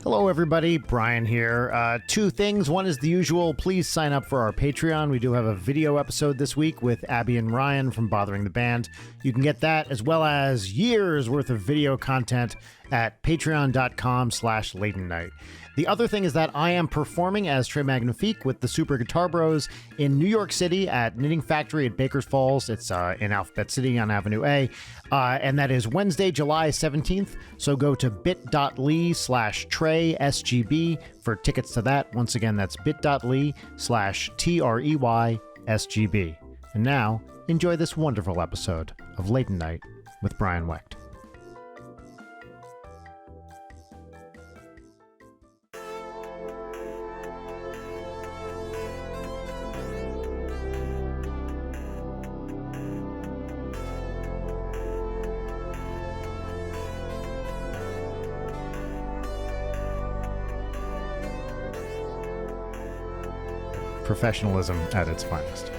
Hello, everybody. Brian here. Two things. One is the usual. Please sign up for our Patreon. We do have a video episode this week with Abby and Ryan from Bothering the Band. You can get that as well as years worth of video content at patreon.com/Late Night. The other thing is that I am performing as Trey Magnifique with the Super Guitar Bros in New York City at Knitting Factory at Bakers Falls. It's in Alphabet City on Avenue A. And that is Wednesday, July 17th. So go to bit.ly/TreySGB for tickets to that. Once again, that's bit.ly/TreySGB. And now, enjoy this wonderful episode of Late Night with Brian Wecht. Professionalism at its finest.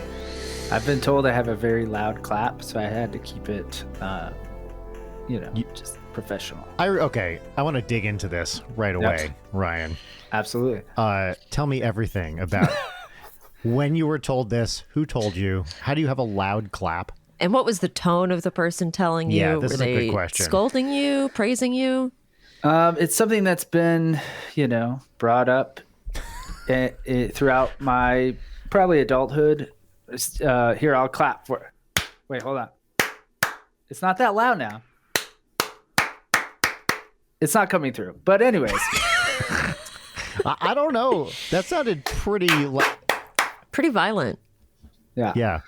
I've been told I have a very loud clap, so I had to keep it, just professional. Okay, I want to dig into this right away, Yep. Ryan. Absolutely. Tell me everything about when you were told this, who told you, how do you have a loud clap? And what was the tone of the person telling you? Yeah, this Were is a they good question. Scolding you, praising you? It's something that's been, brought up throughout my probably adulthood. Here, I'll clap for it. Wait, hold on. It's not that loud now. It's not coming through. But anyways. I don't know. That sounded pretty Violent. Yeah.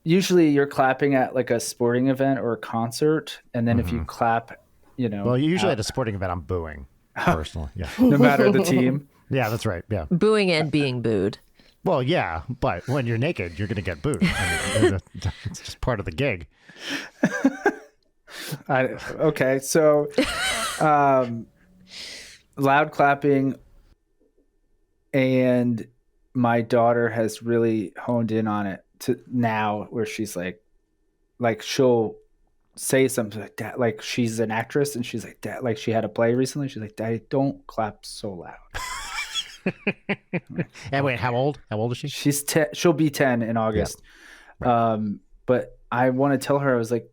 Usually you're clapping at like a sporting event or a concert. And then if you clap, Well, usually at a sporting event, I'm booing, personally. Yeah. no matter the team. Yeah, that's right. Yeah. Booing and being booed. Well, yeah, but when you're naked, you're going to get booed. It's just part of the gig. Okay, so loud clapping, and my daughter has really honed in on it to now where she's like she'll say something like that, like she's an actress and she's like, Dad, like she had a play recently, she's like, Daddy, don't clap so loud. And wait, how old is she? She's 10. She'll be 10 in August. Yeah. Right. But I want to tell her, I was like,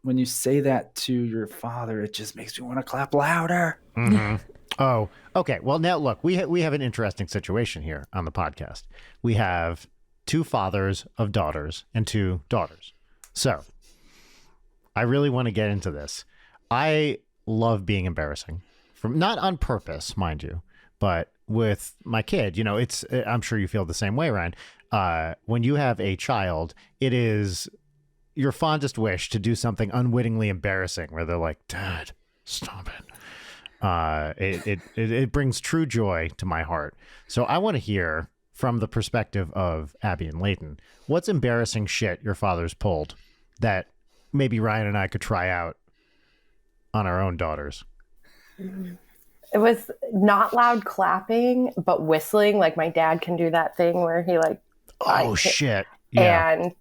when you say that to your father, it just makes me want to clap louder. Mm-hmm. Oh, okay. Well, now look, we have an interesting situation here on the podcast. We have two fathers of daughters and two daughters. So I really want to get into this. I love being embarrassing, not on purpose, mind you, but with my kid, I'm sure you feel the same way, Ryan. When you have a child, it is your fondest wish to do something unwittingly embarrassing where they're like, Dad, stop it. It brings true joy to my heart. So I want to hear from the perspective of Abby and Leighton, what's embarrassing shit your father's pulled that maybe Ryan and I could try out on our own daughters? It was not loud clapping, but whistling. Like my dad can do that thing where he shit. Yeah. And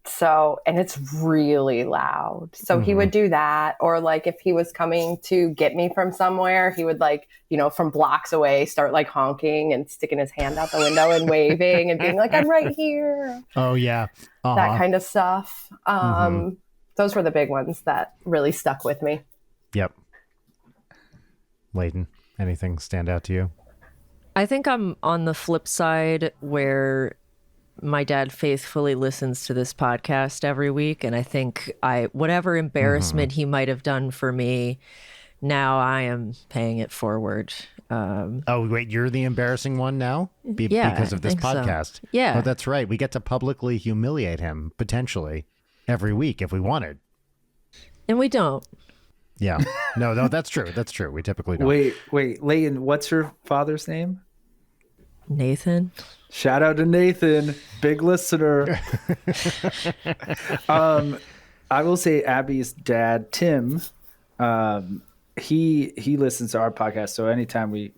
it's really loud. So he would do that. Or like if he was coming to get me from somewhere, he would from blocks away, start like honking and sticking his hand out the window and waving and being like, I'm right here. Oh yeah. Uh-huh. That kind of stuff. Those were the big ones that really stuck with me. Yep. Leighton, anything stand out to you? I think I'm on the flip side where my dad faithfully listens to this podcast every week. And I think whatever embarrassment he might have done for me, now I am paying it forward. Oh, wait, you're the embarrassing one now? Because of this podcast. So. Yeah. Oh, that's right. We get to publicly humiliate him, potentially, every week if we wanted. And we don't. Yeah. No, that's true. That's true. We typically don't. Wait, Leighton, what's your father's name? Nathan. Shout out to Nathan, big listener. I will say Abby's dad, Tim, he listens to our podcast. So anytime we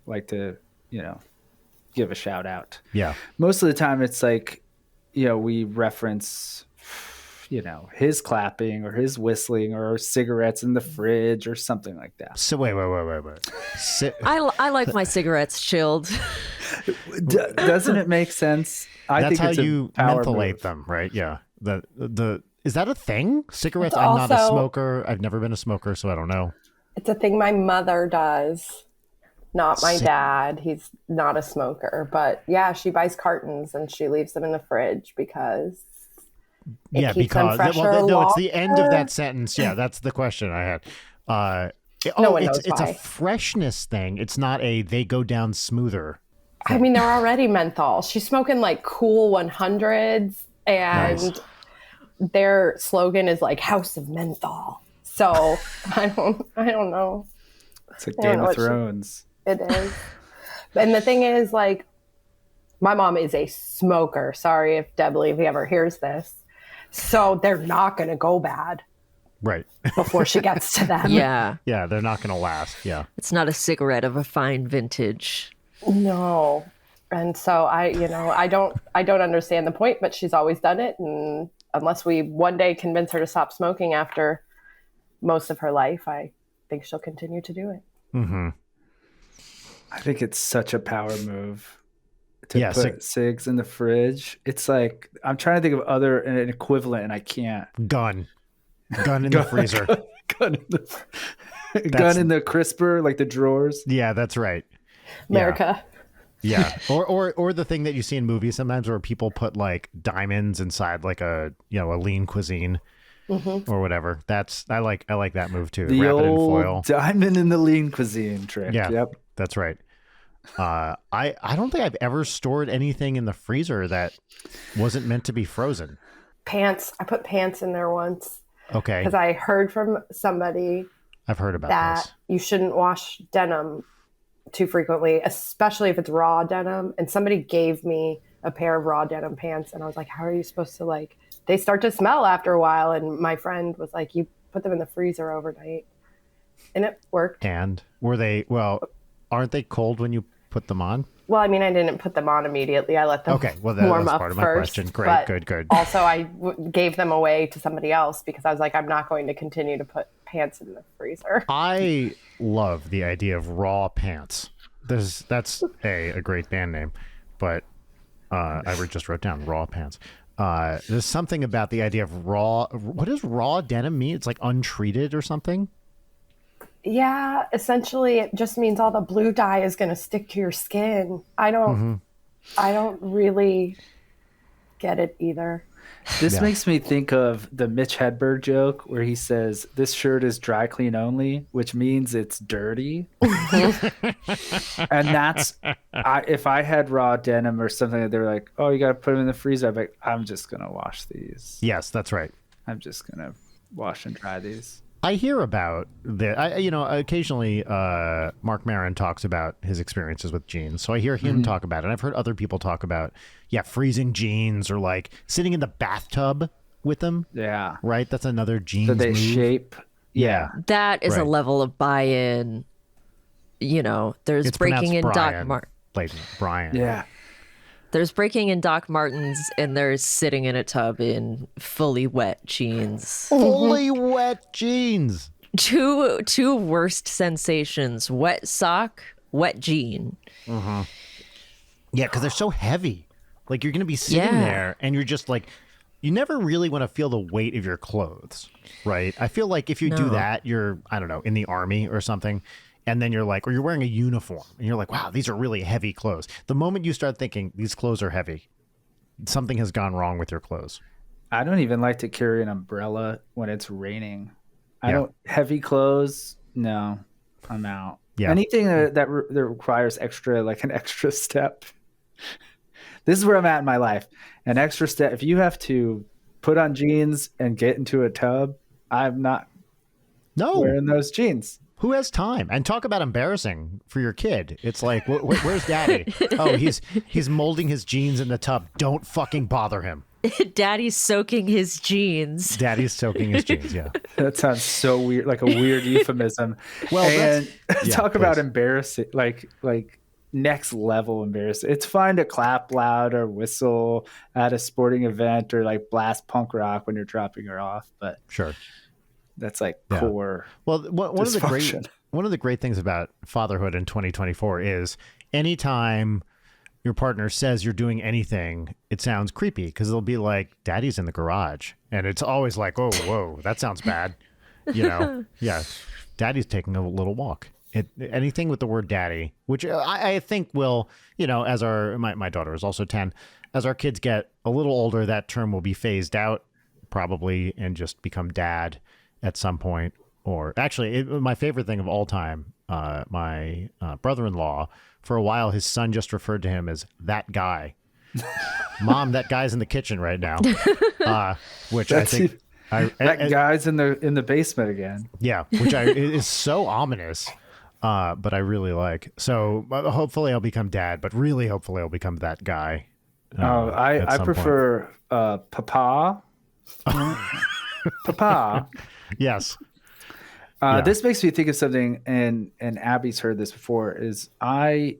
like to, give a shout out. Yeah. Most of the time it's like, we reference his clapping or his whistling or cigarettes in the fridge or something like that. So wait. I like my cigarettes chilled. Doesn't it make sense? That's how it's a you power mentholate move. them, right? Yeah. Is that a thing? Cigarettes? It's I'm not a also- smoker. I've never been a smoker, so I don't know. It's a thing my mother does, not my dad. He's not a smoker, but yeah, she buys cartons and she leaves them in the fridge because it keeps them fresher it's the end of longer. that sentence. Yeah, that's the question I had. No one knows it's why. a freshness thing. It's not they go down smoother. I mean, they're already menthol. She's smoking like Cool 100s, and Nice. their slogan is like House of Menthol. So I don't know. It's like I don't Game know of what she- Thrones. It is. And the thing is, like, my mom is a smoker. Sorry if Debly ever hears this. So they're not going to go bad Right. before she gets to them. Yeah. Yeah, they're not going to last. Yeah. It's not a cigarette of a fine vintage. No. And so I don't understand the point, but she's always done it. And unless we one day convince her to stop smoking after most of her life, I think she'll continue to do it. Mm-hmm. I think it's such a power move to Yeah, put cigs in the fridge. It's like I'm trying to think of an equivalent, and I can't. Gun in the freezer. Gun in the crisper, like the drawers. Yeah, that's right. America. Yeah. Or the thing that you see in movies sometimes where people put like diamonds inside like a lean cuisine or whatever. I like that move too. The Wrap it in old foil. diamond in the lean cuisine trick. Yeah. Yep. That's right. I don't think I've ever stored anything in the freezer that wasn't meant to be frozen. Pants. I put pants in there once Okay. because I heard from somebody I've heard about that this. you shouldn't wash denim too frequently, especially if it's raw denim. And somebody gave me a pair of raw denim pants, and I was like, how are you supposed to, like, they start to smell after a while. And my friend was like, you put them in the freezer overnight. And it worked. And aren't they cold when you put them on? Well, I mean, I didn't put them on immediately. I let them Okay, well, that warm was up part of my first, question. Great, but good. Also, I gave them away to somebody else because I was like, I'm not going to continue to put pants in the freezer. I love the idea of raw pants. That's a great band name, but I just wrote down raw pants. There's something about the idea of raw. What does raw denim mean? It's like untreated or something? Yeah, essentially, it just means all the blue dye is going to stick to your skin. I don't really get it either. This Yeah. makes me think of the Mitch Hedberg joke where he says, "This shirt is dry clean only," which means it's dirty. And that's, if I had raw denim or something that they were like, "Oh, you got to put them in the freezer," I'd be like, "I'm just gonna wash these. Yes, that's right. I'm just gonna wash and dry these." I hear about that. Occasionally, Mark Maron talks about his experiences with jeans. So I hear him talk about it. And I've heard other people talk about, freezing jeans or like sitting in the bathtub with them. Yeah. Right. That's another jeans So they move. shape. Yeah. That is a Right. level of buy-in. There's It's breaking in pronounced Doc Brian. Yeah. There's breaking in Doc Martens, and there's sitting in a tub in fully wet jeans. Fully wet jeans. Two worst sensations: wet sock, wet jean. Yeah, because they're so heavy. Like you're going to be sitting there and you're just like, you never really want to feel the weight of your clothes, right? I feel like if you do No. that, you're, I don't know, in the army or something. And then you're like, or you're wearing a uniform and you're like, wow, these are really heavy clothes. The moment you start thinking these clothes are heavy, something has gone wrong with your clothes. I don't even like to carry an umbrella when it's raining. I Yeah. don't heavy clothes. No, I'm out. Yeah. Anything that requires an extra step. This is where I'm at in my life. An extra step. If you have to put on jeans and get into a tub, I'm not No, wearing those jeans. who has time? And talk about embarrassing for your kid. It's like, where's daddy? Oh, he's molding his jeans in the tub. Don't fucking bother him. Daddy's soaking his jeans. Daddy's soaking his jeans. Yeah. That sounds so weird, like a weird euphemism. Well, and yeah, talk about please. embarrassing, like next level embarrassing. It's fine to clap loud or whistle at a sporting event or like blast punk rock when you're dropping her off, but Sure. that's like Yeah. core. Well, one dysfunction. of the great things about fatherhood in 2024 is anytime your partner says you're doing anything, it sounds creepy because they'll be like, "Daddy's in the garage," and it's always like, "Oh, whoa, that sounds bad," Yeah, Daddy's taking a little walk. Anything with the word daddy, which I think will, as my daughter is also 10, as our kids get a little older, that term will be phased out probably and just become dad at some point. Or actually, my favorite thing of all time, my brother-in-law, for a while, his son just referred to him as that guy. Mom, that guy's in the kitchen right now, which I think that guy's in the basement again. Yeah, which is so ominous. But I really like. So hopefully I'll become dad, but really hopefully I'll become that guy. I prefer papa. Papa. Yes. This makes me think of something, and Abby's heard this before. Is I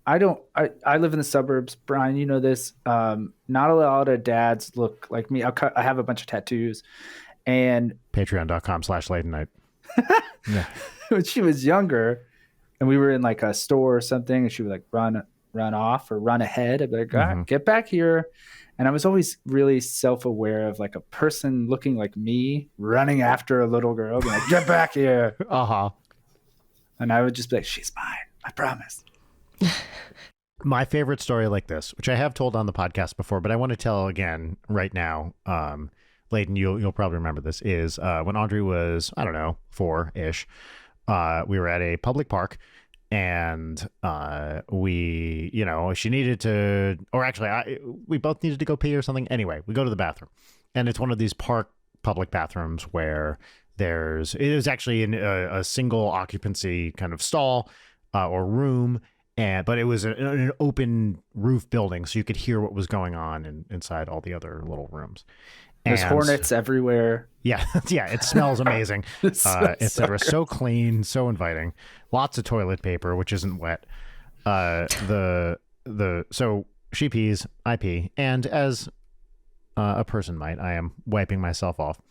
live in the suburbs. Brian, you know this. Not a lot of dads look like me. I have a bunch of tattoos, and Patreon.com/late night. Yeah. When she was younger, and we were in like a store or something, and she would like run off or run ahead. I'd be like, get back here. And I was always really self-aware of like a person looking like me running after a little girl, being like, get back here. And I would just be like, she's mine. I promise. My favorite story like this, which I have told on the podcast before, but I want to tell again right now, Layden, you'll probably remember this, is when Audrey was, I don't know, 4-ish, we were at a public park, and she needed to, or actually we both needed to go pee or something. Anyway, we go to the bathroom, and it's one of these park public bathrooms where it was actually in a single occupancy kind of stall or room, but it was an open roof building, so you could hear what was going on inside all the other little rooms. There's hornets everywhere. Yeah, it smells amazing, etc. So clean, so inviting. Lots of toilet paper, which isn't wet. So she pees, I pee, and as a person might, I am wiping myself off,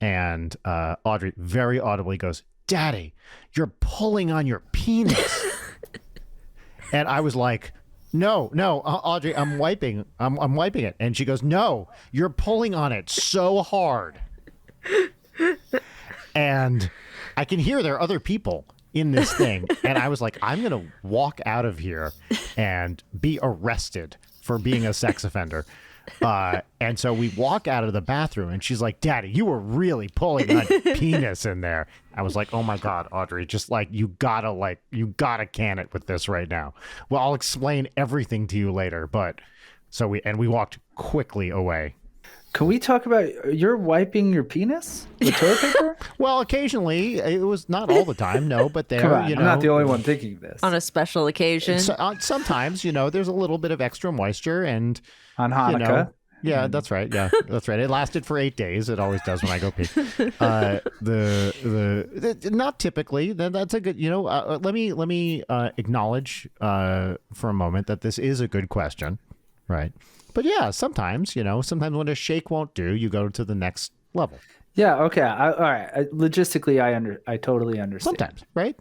and Audrey very audibly goes, "Daddy, you're pulling on your penis," and I was like, No, Audrey, I'm wiping it. And she goes, "No, you're pulling on it so hard." And I can hear there are other people in this thing. And I was like, I'm going to walk out of here and be arrested for being a sex offender. And so we walk out of the bathroom, and she's like, "Daddy, you were really pulling on penis in there." I was like, "Oh my God, Audrey, just you gotta can it with this right now." Well, I'll explain everything to you later. But we walked quickly away. Can we talk about you're wiping your penis with toilet paper? Well, occasionally. It was not all the time, no, but there, Come on, I'm not the only one thinking this. On a special occasion. Sometimes, there's a little bit of extra moisture, and on Hanukkah. Yeah, that's right. Yeah, that's right. It lasted for 8 days. It always does when I go pee. Not typically. That's a good. Let me acknowledge for a moment that this is a good question, right? But yeah, sometimes when a shake won't do, you go to the next level. Yeah. Okay. All right. Logistically, I totally understand. Sometimes, right?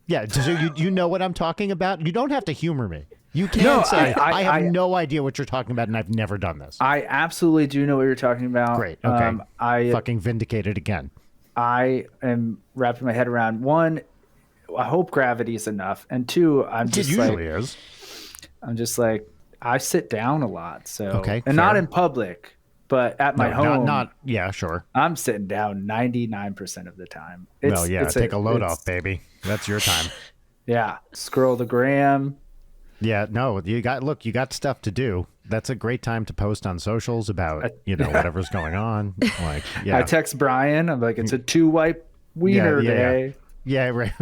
Yeah. So you know what I'm talking about. You don't have to humor me. You can say, I have no idea what you're talking about, and I've never done this. I absolutely do know what you're talking about. Great. Okay. I fucking vindicated again. I am wrapping my head around, one, I hope gravity is enough. And two, It usually is. I'm just like, I sit down a lot. So, okay, and fair. not in public, but at my home. Yeah, sure. I'm sitting down 99% of the time. Take a load off, baby. That's your time. Yeah. Scroll the gram. Yeah, no, you got stuff to do. That's a great time to post on socials about, whatever's going on. Like, yeah. I text Brian. I'm like, it's a 2-wipe wiener day. Yeah, right.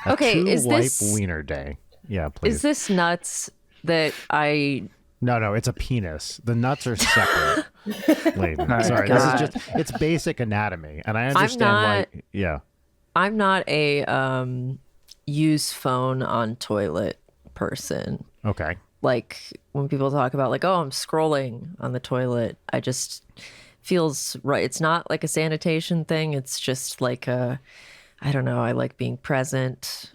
Okay, is this 2-wipe wiener day? Yeah, please. Is this nuts that I... No, it's a penis. The nuts are separate. Layden. Sorry, this is it's basic anatomy, and I understand why. Yeah. I'm not a use phone on toilet person. Okay. Like when people talk about like, oh, I'm scrolling on the toilet, I just feels right. It's not like a sanitation thing. It's just like I don't know. I like being present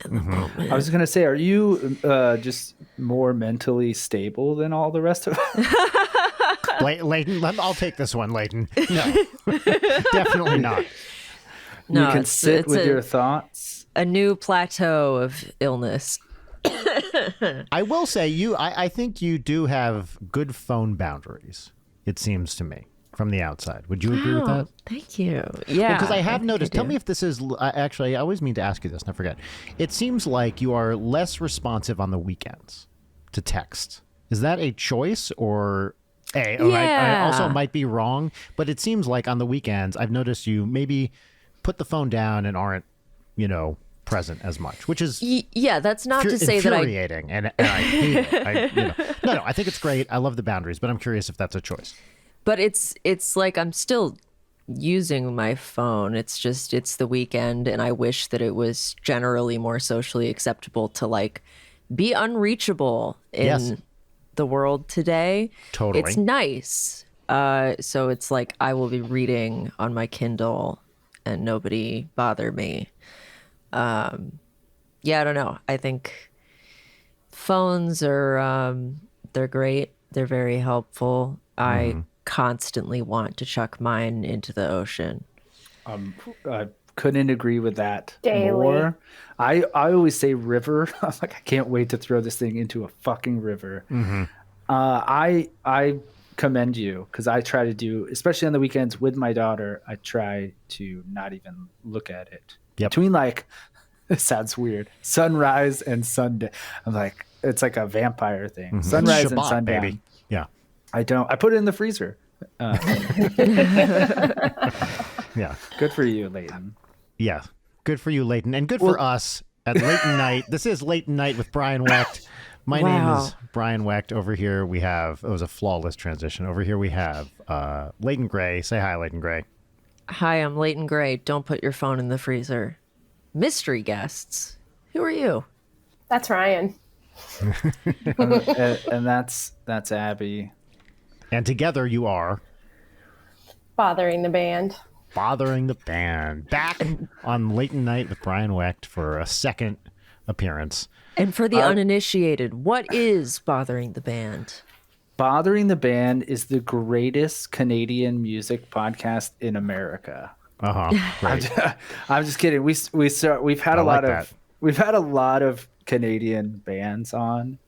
in the moment. I was going to say, are you just more mentally stable than all the rest of us? Leighton, I'll take this one, Leighton. No, definitely not. No, You can sit with your thoughts. A new plateau of illness. I will say I think you do have good phone boundaries, it seems to me, from the outside. Would you agree with that? Thank you. Yeah. Because I have noticed, tell me if this is, actually, I always mean to ask you this and I forget. It seems like you are less responsive on the weekends to text. Is that a choice or... I also might be wrong, but it seems like on the weekends, I've noticed you maybe put the phone down and aren't, present as much, which is that's not to say that infuriating, and I hate it. No, I think it's great. I love the boundaries, but I'm curious if that's a choice. But it's like I'm still using my phone. It's just it's the weekend, and I wish that it was generally more socially acceptable to like be unreachable in the world today. Totally, it's nice. So it's like I will be reading on my Kindle, and nobody bother me. I don't know. I think phones are, they're great. They're very helpful. I constantly want to chuck mine into the ocean. I couldn't agree with that Daily. more. I always say river. I'm like, I can't wait to throw this thing into a fucking river. I commend you because I try to do, especially on the weekends with my daughter, I try to not even look at it. Yep. Between like, it sounds weird, sunrise and sundown. I'm like, it's like a vampire thing. Sunrise and Shabbat, sundown. baby. Yeah. I put it in the freezer. Yeah. Good for you, Leighton. Yeah. Good for you, Leighton. And good for us at Leighton Night. This is Leighton Night with Brian Wecht. My name is Brian Wecht. Over here we have, it was a flawless transition. Over here we have Leighton Gray. Say hi, Leighton Gray. Hi, I'm Leighton Gray. Don't put your phone in the freezer. Mystery guests. Who are you? That's Ryan. And that's Abby. And together you are... Bothering the band. Bothering the Band. Back on Leighton Night with Brian Wecht for a second appearance. And for the uninitiated, what is Bothering the Band? Bothering the Band is the greatest Canadian music podcast in America. Great. I'm just kidding. We've had a lot of Canadian bands on,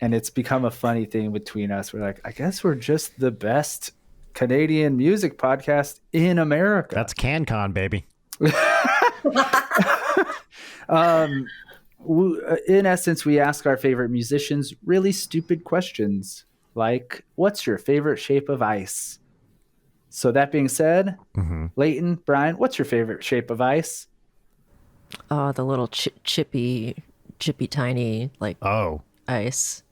and it's become a funny thing between us. We're like, I guess we're just the best Canadian music podcast in America. That's CanCon, baby. In essence, we ask our favorite musicians really stupid questions like, what's your favorite shape of ice? So that being said, Leighton, Brian, what's your favorite shape of ice? Oh, the little chippy tiny ice.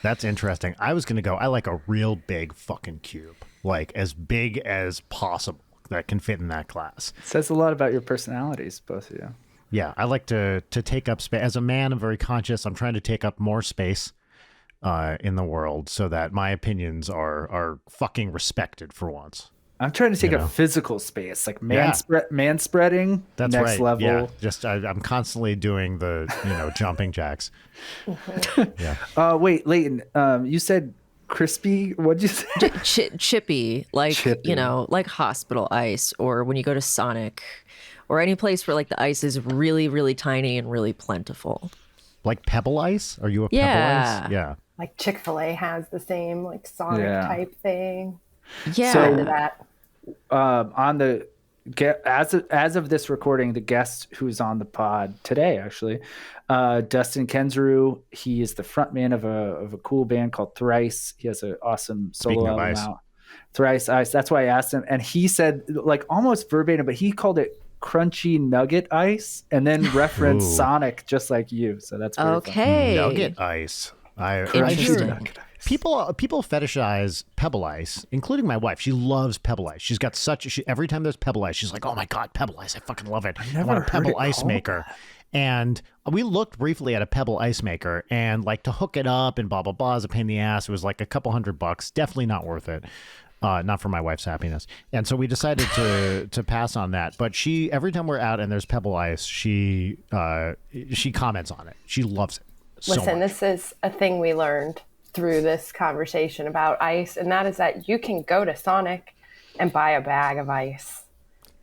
That's interesting. I was going to go, I like a real big fucking cube. Like as big as possible that can fit in that glass. It says a lot about your personalities, both of you. Yeah, I like to take up space. As a man, I'm very conscious. I'm trying to take up more space in the world so that my opinions are fucking respected for once. I'm trying to take up physical space, like man spreading. That's next right. level. Yeah. Just I'm constantly doing the jumping jacks. Yeah. Wait, Leighton. You said crispy. What'd you say? Chippy, like like hospital ice, or when you go to Sonic, or any place where like the ice is really, really tiny and really plentiful. Like Pebble Ice? Are you a Pebble Ice? Yeah. Like Chick-fil-A has the same like Sonic type thing. Yeah. So that. On the as of this recording, the guest who's on the pod today, actually, Dustin Kensrue, he is the frontman of a cool band called Thrice. He has an awesome solo album out. Thrice Ice. That's why I asked him, and he said like almost verbatim, but he called it crunchy nugget ice, and then referenced Sonic just like you. So that's very okay. Nugget ice. I people fetishize pebble ice, including my wife. She loves pebble ice. She's got every time there's pebble ice, she's like, "Oh my god, pebble ice! I fucking love it. I want a pebble ice maker." And we looked briefly at a pebble ice maker, and like to hook it up and blah blah blah is a pain in the ass. It was like a couple $100. Definitely not worth it. Not for my wife's happiness. And so we decided to pass on that. But she, every time we're out and there's pebble ice, she comments on it. She loves it. Listen, this is a thing we learned through this conversation about ice, and that is that you can go to Sonic and buy a bag of ice.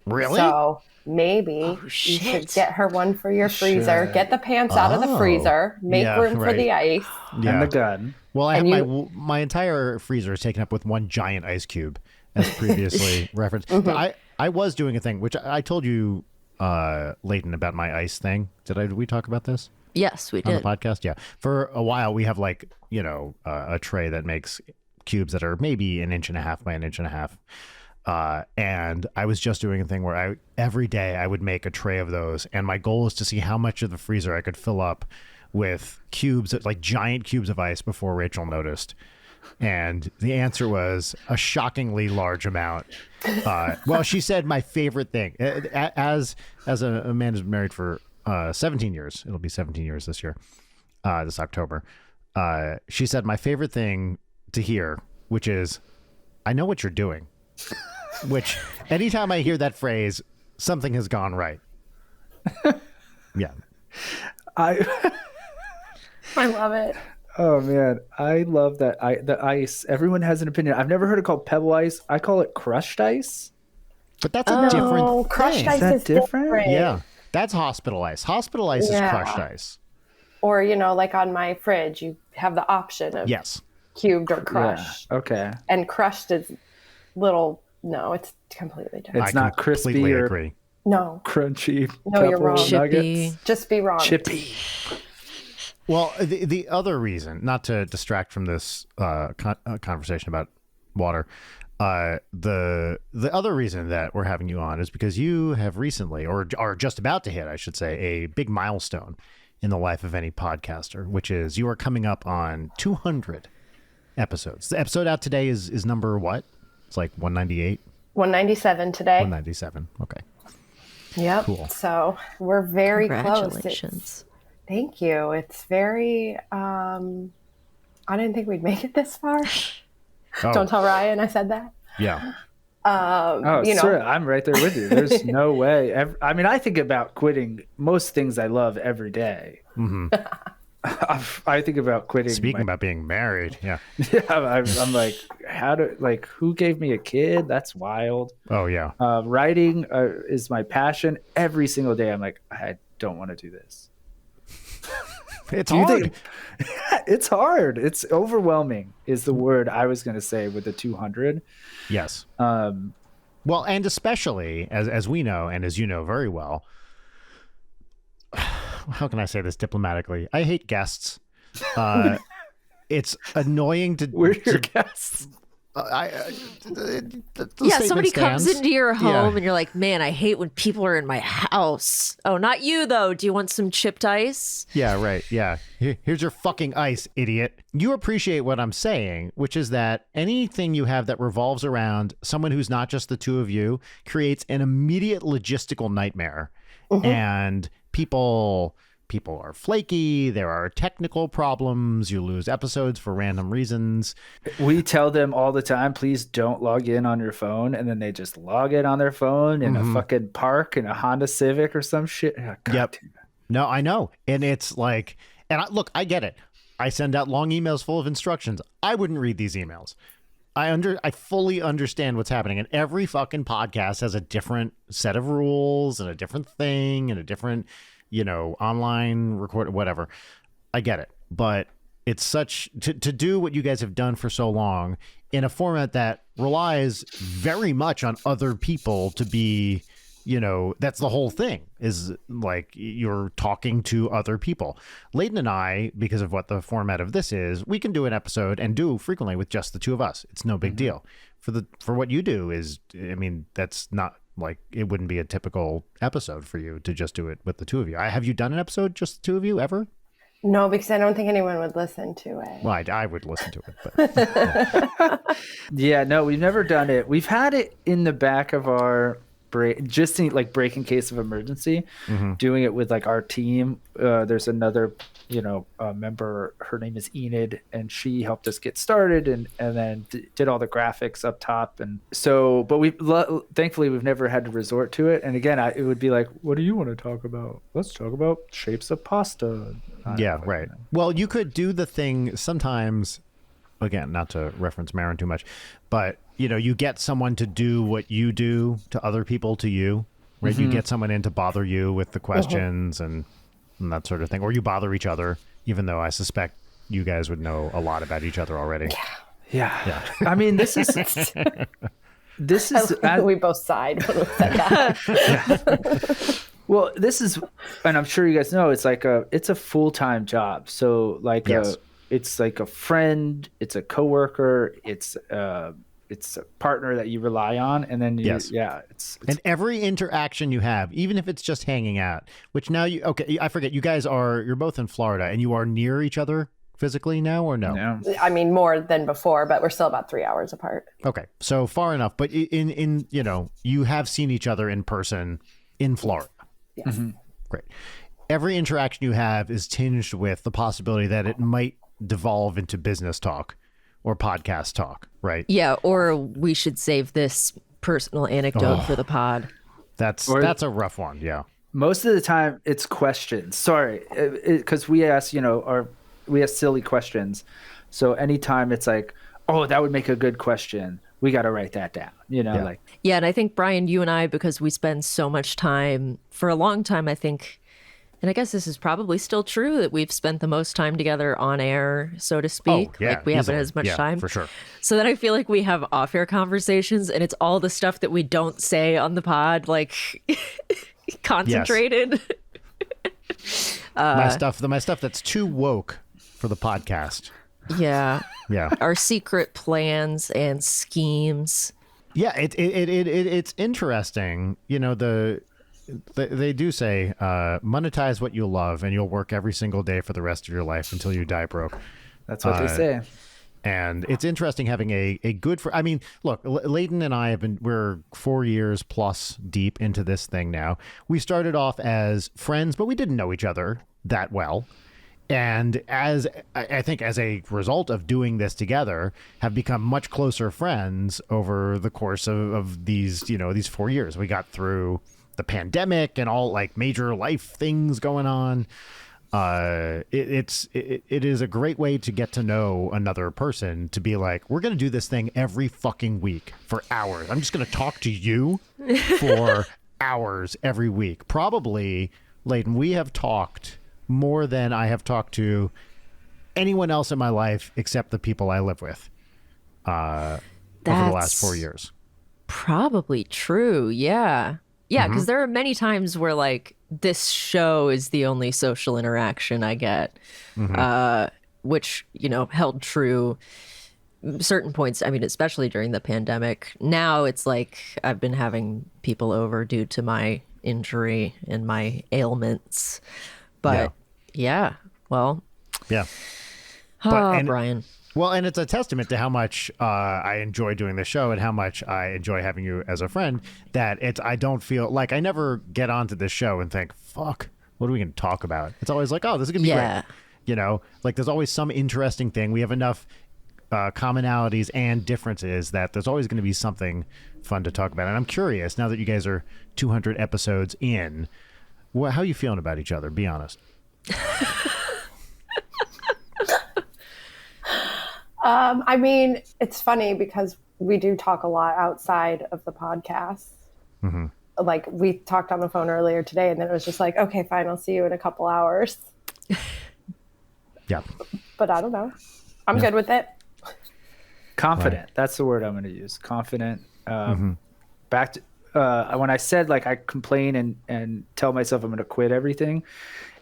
Really? So maybe you should get her one for your freezer. Get the pants out of the freezer. Make room for the ice. And the gun. Well, I have my entire freezer is taken up with one giant ice cube, as previously referenced. But I was doing a thing, which I told you, Leighton, about my ice thing. Did we talk about this? Yes, we did. On the podcast? Yeah. For a while, we have like, a tray that makes cubes that are maybe 1.5 inches by 1.5 inches. And I was just doing a thing where every day I would make a tray of those. And my goal is to see how much of the freezer I could fill up with cubes, like giant cubes of ice before Rachel noticed. And the answer was a shockingly large amount. Well, she said my favorite thing, as a man who's married for 17 years, it'll be 17 years this year, this October. She said my favorite thing to hear, which is, I know what you're doing. Which anytime I hear that phrase, something has gone right. Yeah. I love it. Oh man, I love that. The ice. Everyone has an opinion. I've never heard it called pebble ice. I call it crushed ice. But that's a different thing. Crushed ice is different. Yeah, that's hospital ice. Hospital ice is crushed ice. Or like on my fridge, you have the option of cubed or crushed. Yeah. Okay. And crushed is little. No, it's completely different. It's not crispy or agree. No crunchy. No, you're wrong. Chippy. Nuggets. Just be wrong. Chippy. Well, the other reason, not to distract from this conversation about water, the other reason that we're having you on is because you have recently, or are just about to hit, I should say, a big milestone in the life of any podcaster, which is you are coming up on 200 episodes. The episode out today is number what? It's like 198? 197 today. 197. Okay. Yep. Cool. So we're very close. Congratulations. Thank you. It's very, I didn't think we'd make it this far. Don't tell Ryan I said that. Yeah. Sure. I'm right there with you. There's no way. I think about quitting most things I love every day. Mm-hmm. I think about quitting. Speaking about being married. Yeah. Yeah. I'm like, who gave me a kid? That's wild. Oh, yeah. Writing is my passion. Every single day, I'm like, I don't want to do this. It's hard. It's hard. It's overwhelming is the word I was going to say with the 200. Yes. Well, and especially as we know, and as you know very well, how can I say this diplomatically? I hate guests. It's annoying to... We're your guests. Somebody comes into your home and you're like, man, I hate when people are in my house. Oh, not you, though. Do you want some chipped ice? Yeah, right. Yeah. Here's your fucking ice, idiot. You appreciate what I'm saying, which is that anything you have that revolves around someone who's not just the two of you creates an immediate logistical nightmare. Mm-hmm. And people are flaky. There are technical problems. You lose episodes for random reasons. We tell them all the time, please don't log in on your phone. And then they just log in on their phone in a fucking park in a Honda Civic or some shit. Oh, yep. No, I know. And it's like, I get it. I send out long emails full of instructions. I wouldn't read these emails. I fully understand what's happening. And every fucking podcast has a different set of rules and a different thing and a different, online record, whatever. I get it. But it's such to do what you guys have done for so long in a format that relies very much on other people to be, that's the whole thing, is like you're talking to other people. Leighton and I, because of what the format of this is, we can do an episode and do frequently with just the two of us. It's no big deal. For what you do is, that's not like, it wouldn't be a typical episode for you to just do it with the two of you. Have you done an episode just the two of you ever? No, because I don't think anyone would listen to it. Well, I would listen to it, but Yeah, no, we've never done it. We've had it in the back of our just in like break in case of emergency, doing it with like our team. There's another, member, her name is Enid, and she helped us get started and then did all the graphics up top. And so, but thankfully we've never had to resort to it. And again, it would be like, what do you want to talk about? Let's talk about shapes of pasta. Yeah, right. Well, you could do the thing sometimes, again, not to reference Marin too much, but you get someone to do what you do to other people to you, right? You get someone in to bother you with the questions and that sort of thing, or you bother each other, even though I suspect you guys would know a lot about each other already. Yeah. I mean, this is we both sighed when we said that. Well, this is, and I'm sure you guys know, it's a full-time job. So like, yes. It's like a friend, it's a coworker, it's a partner that you rely on. And then yes. And every interaction you have, even if it's just hanging out, which now I forget, you're both in Florida and you are near each other physically now, or no? No. I mean, more than before, but we're still about 3 hours apart. Okay. So far enough, but in you have seen each other in person in Florida. Yes. Great. Every interaction you have is tinged with the possibility that it might devolve into business talk or podcast talk, right? Yeah, or we should save this personal anecdote for the pod. That's a rough one, yeah. Most of the time it's questions. Sorry, because we ask, we ask silly questions. So anytime it's like, oh, that would make a good question, we got to write that down, Yeah, and I think, Brian, you and I, because we spend so much time, for a long time, I think, and I guess this is probably still true, that we've spent the most time together on air, so to speak. Oh, yeah, like we haven't as much time. For sure. So then I feel like we have off-air conversations, and it's all the stuff that we don't say on the pod, like concentrated. Yes. My stuff that's too woke for the podcast. Yeah. Yeah. Our secret plans and schemes. Yeah, it's interesting. They do say monetize what you love and you'll work every single day for the rest of your life until you die broke. That's what they say. And it's interesting having a good I mean, look, Leighton and I we're 4 years plus deep into this thing now. We started off as friends, but we didn't know each other that well. And I think as a result of doing this together, have become much closer friends over the course of these 4 years. We got through the pandemic and all like major life things going on. It is a great way to get to know another person, to be like, we're going to do this thing every fucking week for hours. I'm just going to talk to you for hours every week. Probably, Leighton, we have talked more than I have talked to anyone else in my life except the people I live with over the last 4 years. Probably true. Yeah. Yeah, because there are many times where like this show is the only social interaction I get, which, held true certain points. I mean, especially during the pandemic. Now it's like I've been having people over due to my injury and my ailments. But yeah. Brian. Well, and it's a testament to how much I enjoy doing the show and how much I enjoy having you as a friend, that I don't feel like I never get onto this show and think, fuck, what are we going to talk about? It's always like, oh, this is going to be great. Like there's always some interesting thing. We have enough commonalities and differences that there's always going to be something fun to talk about. And I'm curious, now that you guys are 200 episodes in, how are you feeling about each other? Be honest. I mean, it's funny because we do talk a lot outside of the podcast. Like we talked on the phone earlier today, and then it was just like, okay, fine, I'll see you in a couple hours. Yeah. But I don't know. I'm good with it. Confident. Right. That's the word I'm going to use. Confident. Back to when I said like I complain and tell myself I'm going to quit everything,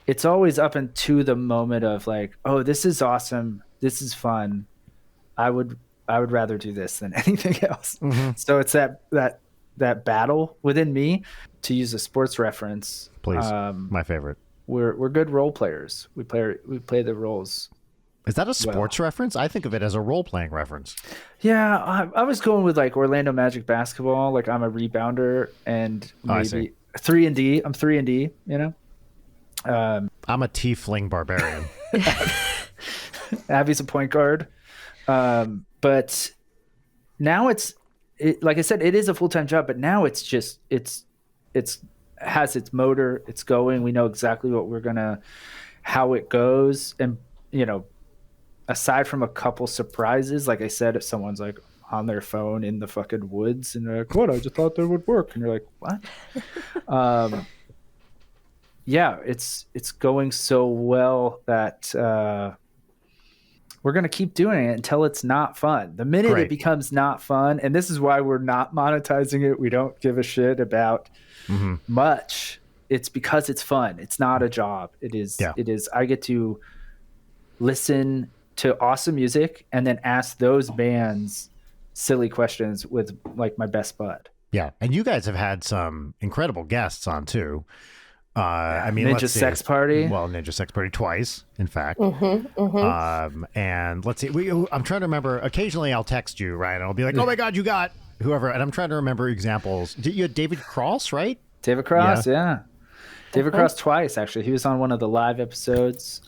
it's always up into the moment of like, oh, this is awesome. This is fun. I would rather do this than anything else. So it's that battle within me, to use a sports reference. Please, my favorite. we're good role players. We play the roles. Is that a sports reference? I think of it as a role-playing reference. Yeah, I was going with like Orlando Magic basketball. Like I'm a rebounder and maybe 3-and-D. I'm 3-and-D, you know? I'm a tiefling barbarian. Abby's a point guard. But now it's like I said, it is a full-time job, but now it's just, it's has its motor. It's going. We know exactly how it goes. And, you know, aside from a couple surprises, like I said, if someone's like on their phone in the fucking woods and they're like, what? I just thought that would work. And you're like, what? Yeah, it's going so well that we're going to keep doing it until it's not fun. The minute it becomes not fun, and this is why we're not monetizing it, we don't give a shit about much. It's because it's fun. It's not a job. It is. Yeah. It is. I get to listen to awesome music and then ask those bands silly questions with like my best bud. Yeah. And you guys have had some incredible guests on too. I mean, Ninja Sex Party. Well, Ninja Sex Party twice, in fact. And let's see. I'm trying to remember. Occasionally I'll text you, right? And I'll be like, oh my God, you got whoever. And I'm trying to remember examples. You had David Cross, right? David Cross, yeah. David Cross twice, actually. He was on one of the live episodes.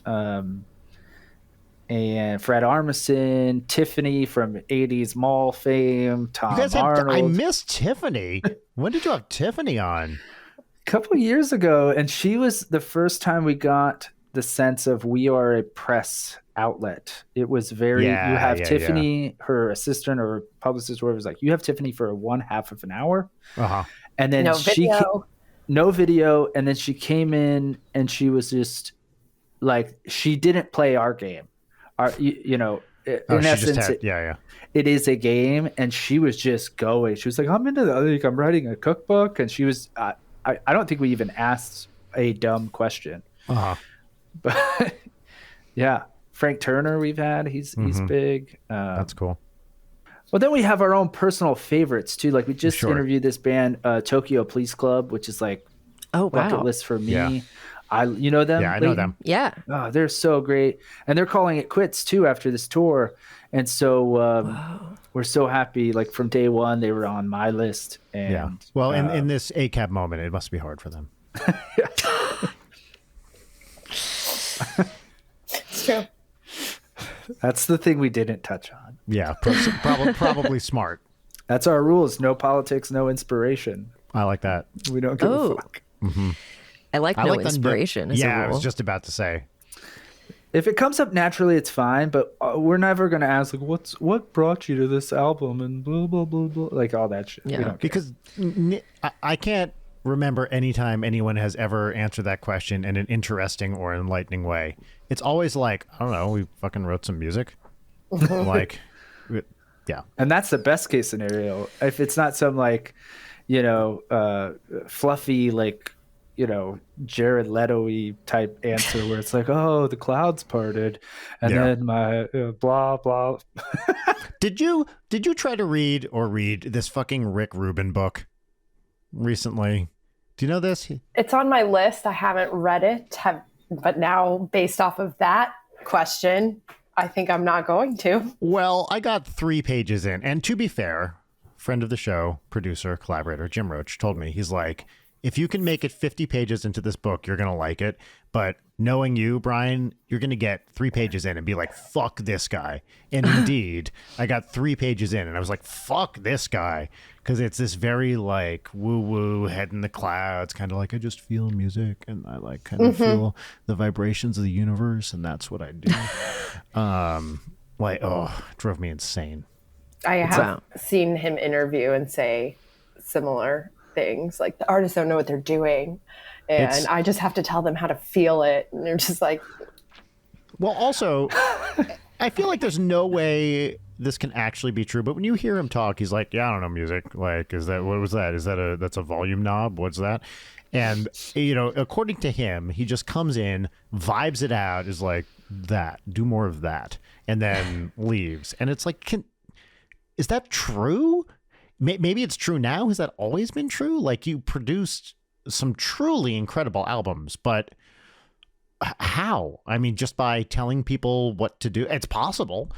And Fred Armisen, Tiffany from 80s Mall fame, Tom Arnold. I missed Tiffany. When did you have Tiffany on? A couple years ago, and she was the first time we got the sense of we are a press outlet. It was very, you have Tiffany, her assistant or publicist, whatever, was like, you have Tiffany for 1/2 of an hour. And then no video. And then she came in and she was just like, she didn't play our game. In essence, it is a game, and she was just going. She was like, I'm writing a cookbook, and she was. I don't think we even asked a dumb question. But yeah, Frank Turner we've had. He's big. That's cool. Well, then we have our own personal favorites too. Like we just interviewed this band, Tokyo Police Club, which is like bucket list for me. Yeah. You know them? Yeah, I know them. Yeah. Oh, they're so great. And they're calling it quits too after this tour. And so we're so happy. Like from day one, they were on my list. And, Well, in this ACAB moment, it must be hard for them. It's true. That's the thing we didn't touch on. Yeah, probably smart. That's our rules. No politics, no inspiration. I like that. We don't give a fuck. I like no inspiration. I was just about to say. If it comes up naturally, it's fine. But we're never going to ask, like, what brought you to this album and blah, blah, blah, blah. Like all that shit. Yeah. Because I can't remember any time anyone has ever answered that question in an interesting or enlightening way. It's always like, I don't know, we fucking wrote some music. Like, yeah. And that's the best case scenario. If it's not some like, fluffy, like, Jared Leto-y type answer where it's like, oh, the clouds parted and then my blah, blah. Did you try to read this fucking Rick Rubin book recently? Do you know this? It's on my list. I haven't read it, but now based off of that question, I think I'm not going to. Well, I got 3 pages in, and to be fair, friend of the show, producer, collaborator, Jim Roach told me, he's like, if you can make it 50 pages into this book, you're going to like it. But knowing you, Brian, you're going to get 3 pages in and be like, fuck this guy. And indeed, I got 3 pages in and I was like, fuck this guy. Because it's this very like woo-woo, head in the clouds, kind of like I just feel music and I like kind of feel the vibrations of the universe. And that's what I do. It drove me insane. I have seen him interview and say similar things, like the artists don't know what they're doing and I just have to tell them how to feel it, and they're just like, well, also I feel like there's no way this can actually be true, but when you hear him talk, he's like, yeah, I don't know music, like, what was that? Is that that's a volume knob? What's that? And according to him, he just comes in, vibes it out, is like, that, do more of that, and then leaves. And it's like, is that true? Maybe it's true now. Has that always been true? Like, you produced some truly incredible albums, but How? I mean, just by telling people what to do. It's possible.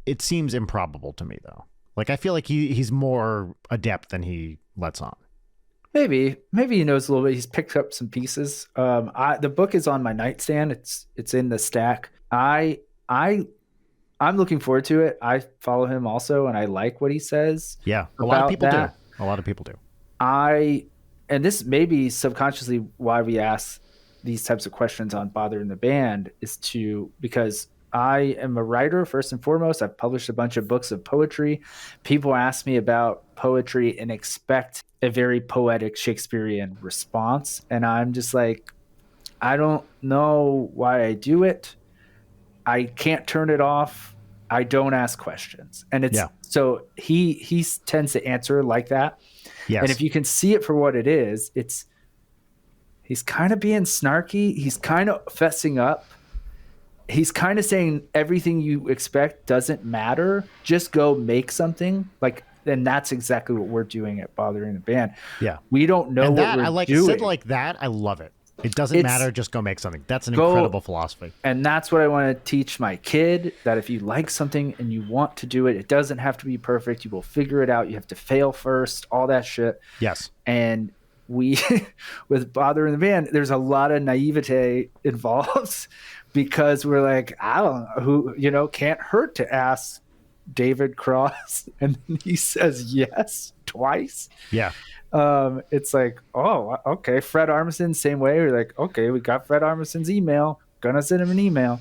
It seems improbable to me, though. Like, I feel like he's more adept than he lets on. Maybe he knows a little bit. He's picked up some pieces. The book is on my nightstand. It's in the stack. I'm looking forward to it. I follow him also, and I like what he says. Yeah, a lot of people do. A lot of people do. And this may be subconsciously why we ask these types of questions on Bothering the Band, is because I am a writer first and foremost. I've published a bunch of books of poetry. People ask me about poetry and expect a very poetic Shakespearean response. And I'm just like, I don't know why I do it. I can't turn it off. I don't ask questions. And so he tends to answer like that. Yes. And if you can see it for what it is, he's kind of being snarky. He's kind of fessing up. He's kind of saying everything you expect doesn't matter. Just go make something. And that's exactly what we're doing at Bothering the Band. Yeah. We don't know what we're doing. Said like that, I love it. It doesn't matter. Just go make something. That's an incredible philosophy. And that's what I want to teach my kid, that if you like something and you want to do it, it doesn't have to be perfect. You will figure it out. You have to fail first, all that shit. Yes. And with Bothering the Band, there's a lot of naivete involved because we're like, I don't know who, can't hurt to ask David Cross. And then he says yes twice. Yeah. It's like, oh, okay. Fred Armisen, same way. We're like, okay, we got Fred Armisen's email. Gonna send him an email.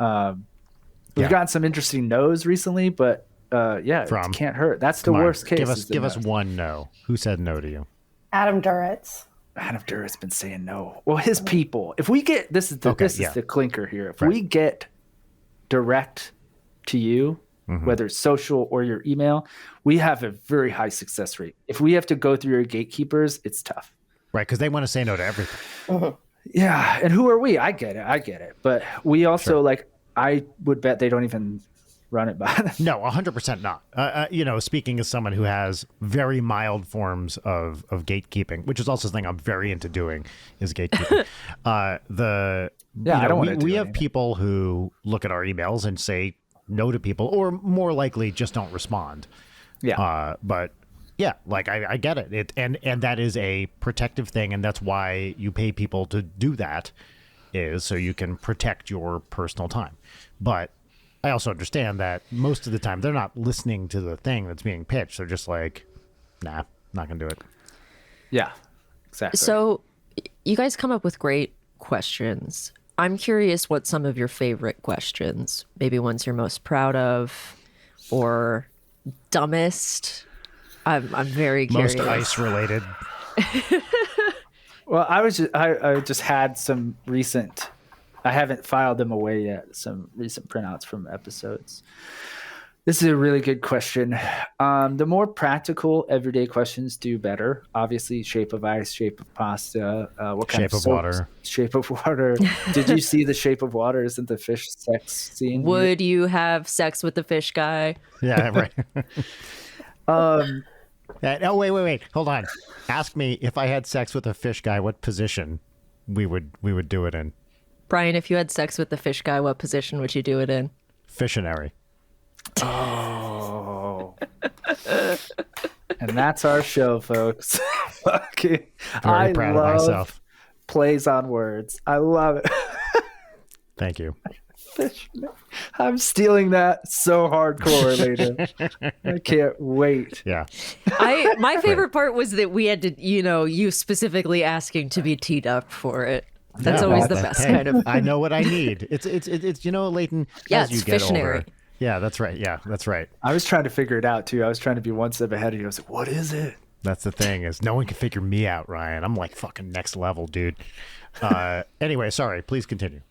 We've gotten some interesting no's recently, but it can't hurt. That's the worst case. Give us one no. Who said no to you? Adam Duritz. Adam Duritz been saying no. Well, his people. If we get this is the clinker here. If we get direct to you, whether it's social or your email, we have a very high success rate. If we have to go through your gatekeepers, it's tough. Right, because they want to say no to everything. Yeah, and who are we? I get it. But we also, I would bet they don't even run it by them. No, 100% not. Speaking as someone who has very mild forms of gatekeeping, which is also something I'm very into doing, is gatekeeping. We have people who look at our emails and say no to people, or more likely just don't respond. Yeah. I get it. And that is a protective thing, and that's why you pay people to do that, is so you can protect your personal time. But I also understand that most of the time they're not listening to the thing that's being pitched. They're just like, nah, not gonna do it. Yeah, exactly. So you guys come up with great questions. I'm curious what some of your favorite questions, maybe ones you're most proud of, or dumbest. I'm very curious. Most ice related. Well, I just had some recent. I haven't filed them away yet. Some recent printouts from episodes. This is a really good question. The more practical, everyday questions do better. Obviously, shape of ice, shape of pasta, what kind shape of of water. Shape of water. Did you see the Shape of Water? Isn't the fish sex scene? Would you have sex with the fish guy? Yeah, right. Oh, wait. Hold on. Ask me if I had sex with a fish guy, what position we would do it in. Brian, if you had sex with the fish guy, what position would you do it in? Fissionary. Oh. And that's our show, folks. Fucking, Very proud of myself. Plays on words. I love it. Thank you. I'm stealing that so hardcore later. I can't wait. Yeah. My favorite part was that we had to, you specifically asking to be teed up for it. That's always the best kind of. I know what I need. It's Leighton. Yeah, as you it's get Fissionary. older. Yeah, that's right. Yeah, that's right. I was trying to figure it out too. I was trying to be one step ahead of you. I was like, what is it? That's the thing, is no one can figure me out, Ryan. I'm like fucking next level, dude. Anyway, sorry. Please continue.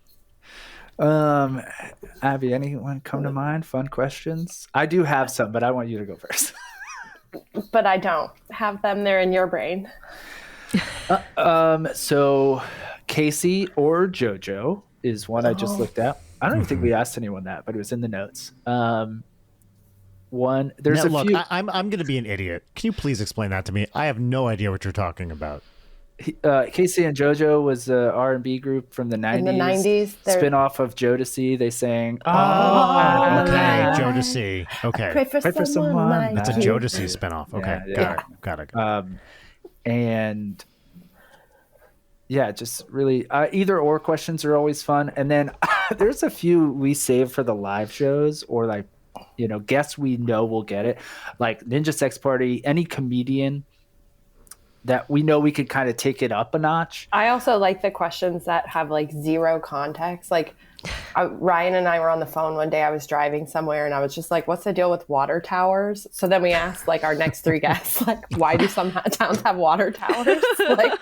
Abby, anyone come to mind? Fun questions? I do have some, but I want you to go first. But I don't have them. They're in your brain. So Casey or JoJo is one I just looked at. I don't even think we asked anyone that, but it was in the notes. There's now, a few. I'm going to be an idiot. Can you please explain that to me? I have no idea what you're talking about. Casey and JoJo was a R&B group from the 90s. In the 90s, Spin-off of Jodeci. They sang, Okay, Jodeci. Okay. Pray for someone like It's a you. Jodeci spinoff. Okay, Yeah, got it. And yeah, just really either or questions are always fun. And then there's a few we save for the live shows or like, guests we know will get it. Like Ninja Sex Party, any comedian that we know we could kind of take it up a notch. I also like the questions that have like zero context. Like Ryan and I were on the phone one day. I was driving somewhere and I was just like, what's the deal with water towers? So then we asked like our next three guests, like, why do some towns have water towers? Like,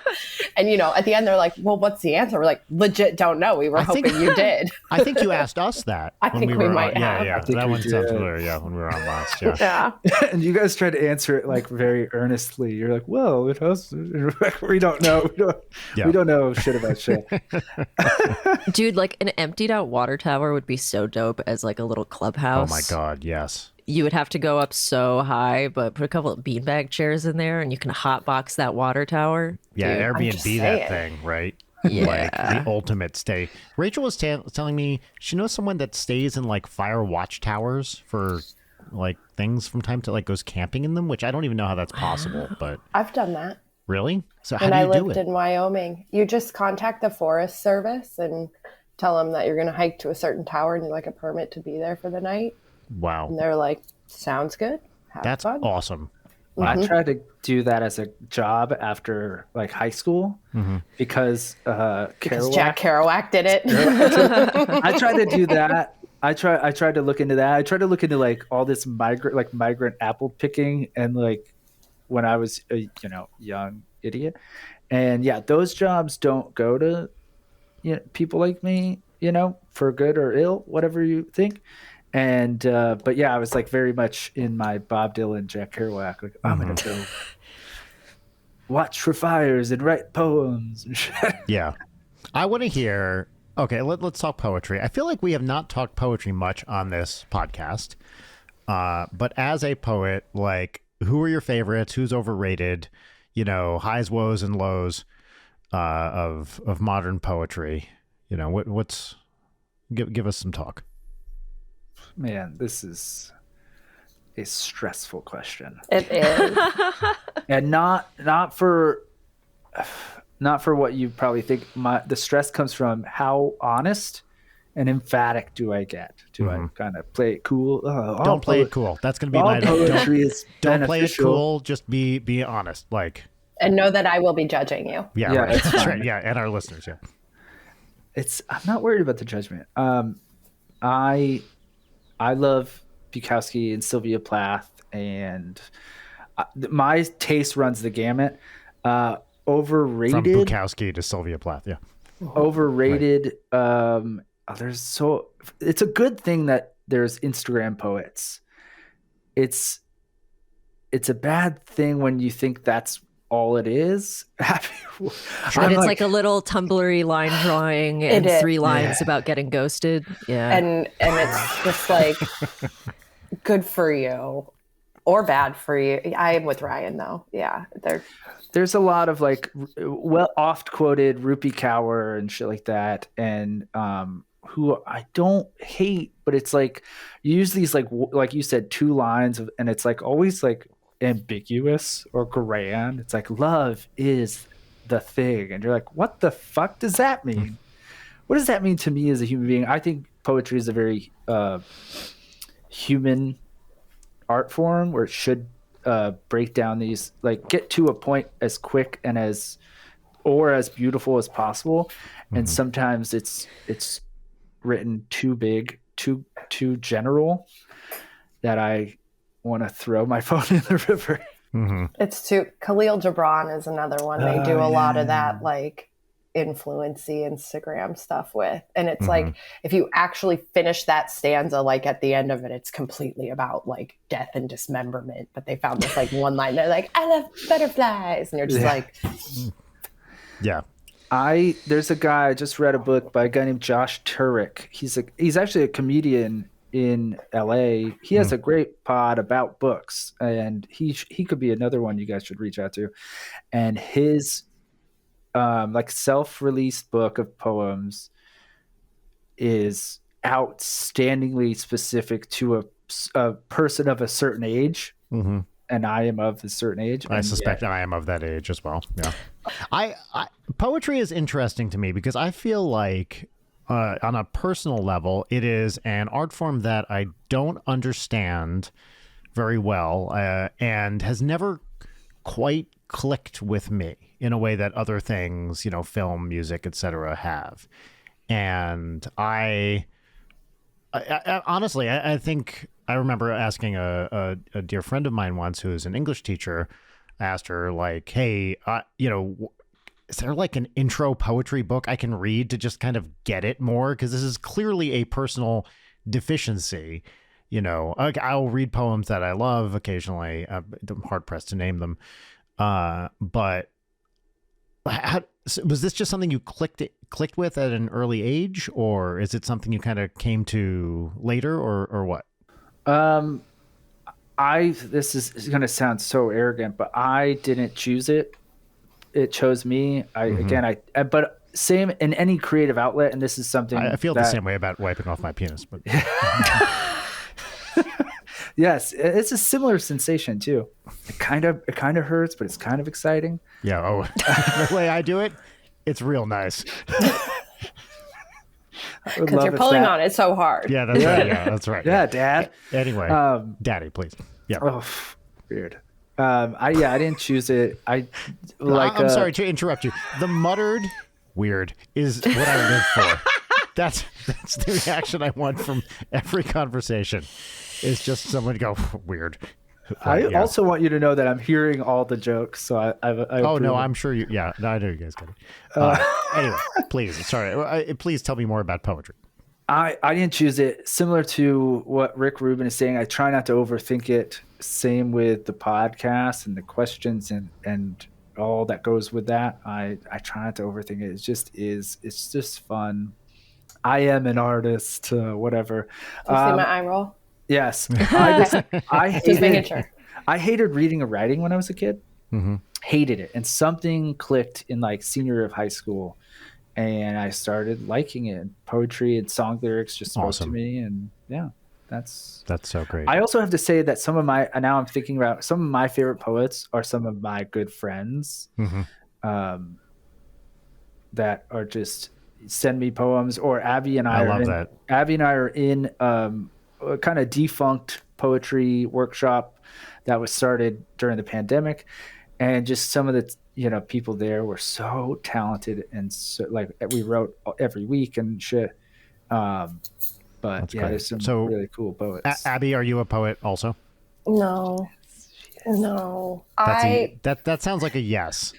and at the end they're like, well, what's the answer? We're like, legit don't know. We were hoping you did. I think you asked us that. I think we might have. Yeah. That one sounds familiar. Yeah, when we were on last. Yeah. Yeah. And you guys tried to answer it like very earnestly. You're like, well, it has. We don't know. We don't know shit about shit. Dude, like an emptied out water tower would be so dope as like a little clubhouse. Oh my God, yes. You would have to go up so high, but put a couple of beanbag chairs in there and you can hotbox that water tower. Yeah, Dude, Airbnb that thing, right? Yeah. Like the ultimate stay. Rachel was telling me she knows someone that stays in like fire watchtowers for like things from time to like goes camping in them, which I don't even know how that's possible, but I've done that. Really? So how And do I you do lived it? in Wyoming. You just contact the Forest Service and tell them that you're going to hike to a certain tower and you'd like a permit to be there for the night. Wow. And they're like, sounds good. Have That's fun. awesome. I tried to do that as a job after like high school because Jack Kerouac did it. I tried to do that. I tried to look into that. I tried to look into like all this migrant apple picking and like when I was a young idiot. And yeah, those jobs don't go to people like me, for good or ill, whatever you think. And but yeah, I was like very much in my Bob Dylan, Jack Kerouac, like I'm gonna go watch for fires and write poems and shit. Yeah. I want to hear. Okay, let's talk poetry. I feel like we have not talked poetry much on this podcast. But as a poet, like, who are your favorites? Who's overrated? Highs, woes, and lows of modern poetry. What's give us some talk. Man, this is a stressful question. It is. And not for what you probably think. The stress comes from how honest and emphatic do I get? Do I kind of play it cool? Don't play it cool. That's going to be my poetry is don't play it beneficial. cool. Just be honest. Like, And know that I will be judging you. yeah, Yeah, right. it's That's fine. right. Yeah, and our listeners. Yeah. I'm not worried about the judgment. I love Bukowski and Sylvia Plath, and my taste runs the gamut. Overrated. From Bukowski to Sylvia Plath. Yeah. Overrated. It's a good thing that there's Instagram poets. It's a bad thing when you think that's all it is. And it's like a little Tumblr-y line drawing and It is. 3 lines about getting ghosted. Yeah. And it's just like, good for you or bad for you. I am with Ryan though. Yeah. There's a lot of like oft quoted Rupi Kaur and shit like that. And who I don't hate, but it's like you use these like you said, 2 lines and it's like always like ambiguous or grand. It's like love is the thing. And you're like, what the fuck does that mean? What does that mean to me as a human being? I think poetry is a very human art form where it should break down these, like get to a point as quick and as beautiful as possible. And sometimes it's written too big, too that I want to throw my phone in the river. It's too. Khalil Gibran is another one. They do a lot of that, like influency Instagram stuff with, and it's like if you actually finish that stanza, like at the end of it, it's completely about like death and dismemberment. But they found this like one line. They're like, "I love butterflies," and you're just like, Yeah. There's a guy, I just read a book by a guy named Josh Turek. He's actually a comedian in LA. He has a great pod about books, and he could be another one you guys should reach out to. And his like self-released book of poems is outstandingly specific to a person of a certain age. Mm-hmm. And I am of a certain age. I suspect I am of that age as well. Yeah. I poetry is interesting to me because I feel like on a personal level, it is an art form that I don't understand very well and has never quite clicked with me in a way that other things, film, music, etc. have. And I honestly, I think I remember asking a dear friend of mine once who's an English teacher. I asked her like, hey, is there like an intro poetry book I can read to just kind of get it more? Because this is clearly a personal deficiency. I'll read poems that I love occasionally. I'm hard pressed to name them. But was this just something you clicked with at an early age, or is it something you kind of came to later, or what? This is going to sound so arrogant, but I didn't choose it. It chose me. But same in any creative outlet. And this is something I feel the same way about wiping off my penis, but yes, it's a similar sensation too. It kind of hurts, but it's kind of exciting. Yeah. Oh, the way I do it, it's real nice. Because you're pulling on it so hard. Yeah, that's right. Yeah, that's right. Yeah, Dad. Anyway, Daddy, please. Yeah. Oh, weird. I didn't choose it. I'm sorry to interrupt you. The muttered weird is what I live for. That's the reaction I want from every conversation. Is just someone go weird. I also want you to know that I'm hearing all the jokes. So I oh no, I'm sure you. Yeah, no, I know you guys get it. Anyway, please, sorry. Please tell me more about poetry. I didn't choose it. Similar to what Rick Rubin is saying, I try not to overthink it. Same with the podcast and the questions and all that goes with that. I try not to overthink it. It's just fun. I am an artist, whatever. Do you see my eye roll? Yes. I Just making sure. I hated reading and writing when I was a kid. Mm-hmm. Hated it. And something clicked in like senior year of high school. And I started liking it. Poetry and song lyrics just spoke to me. And yeah, that's so great. I also have to say that now I'm thinking about some of my favorite poets are some of my good friends that are just send me poems, or Abby and I are in a kind of defunct poetry workshop that was started during the pandemic, and just some of the people there were so talented, and so like we wrote every week and shit. But that's yeah, great. there's some really cool poets. Abby, are you a poet also? No. That sounds like a yes.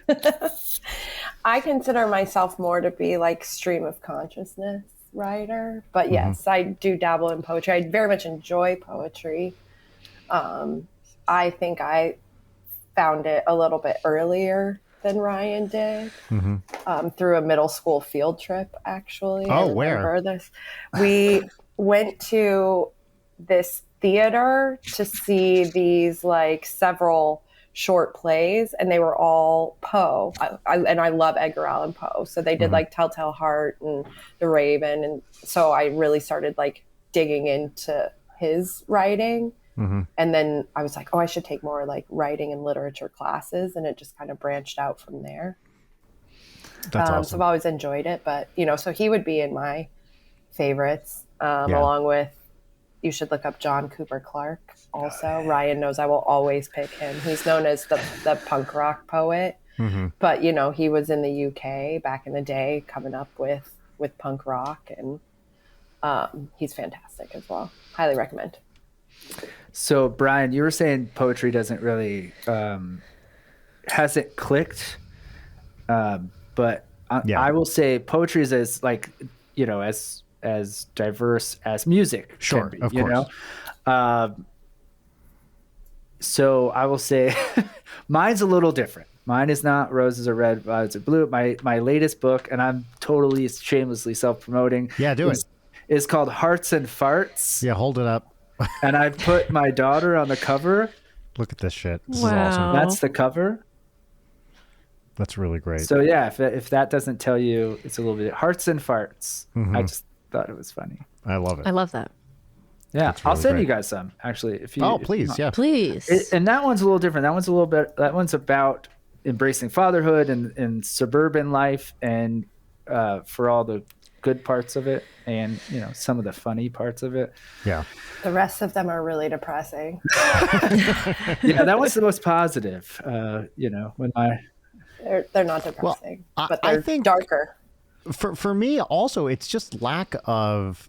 I consider myself more to be like stream of consciousness writer, but yes, I do dabble in poetry. I very much enjoy poetry. I think I found it a little bit earlier than Ryan did, through a middle school field trip, actually. Oh, where? We went to this theater to see these like several short plays, and they were all Poe. I love Edgar Allan Poe, so they did like Telltale Heart and The Raven, and so I really started like digging into his writing. And then I was like, oh, I should take more like writing and literature classes, and it just kind of branched out from there. That's awesome. So I've always enjoyed it, but so he would be in my favorites, along with, you should look up John Cooper Clarke also. Ryan knows I will always pick him. He's known as the punk rock poet, but he was in the UK back in the day coming up with punk rock, and he's fantastic as well. Highly recommend. So Brian, you were saying poetry doesn't really hasn't clicked, but I will say poetry is as like as diverse as music. Sure, can be, of course. So I will say mine's a little different. Mine is not Roses Are Red, Violets Are Blue. My latest book, and I'm totally shamelessly self-promoting. Yeah, do it. Is called Hearts and Farts. Yeah, hold it up. And I put my daughter on the cover. Look at this shit. This Wow. is awesome. That's the cover. That's really great. So yeah, if that doesn't tell you, it's a little bit hearts and farts. I just thought it was funny. I love it. I love that. Yeah, That's I'll really send great. you guys some actually. If you Please, yeah. Please. And that one's a little different. That one's about embracing fatherhood and suburban life, and for all the good parts of it, and some of the funny parts of it. Yeah. The rest of them are really depressing. Yeah, that was the most positive. When They're not depressing, but I they're think darker. For me also, it's just lack of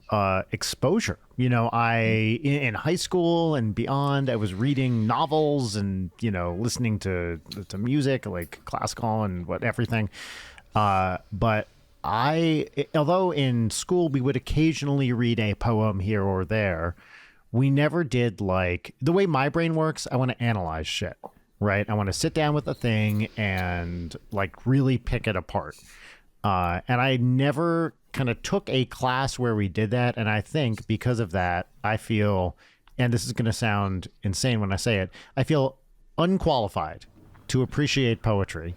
exposure. In high school and beyond, I was reading novels and listening to music like classical and everything. But although in school we would occasionally read a poem here or there, we never did like the way my brain works. I want to analyze shit, right? I want to sit down with a thing and like really pick it apart. And I never kind of took a class where we did that. And I think because of that, I feel, and this is going to sound insane when I say it, I feel unqualified to appreciate poetry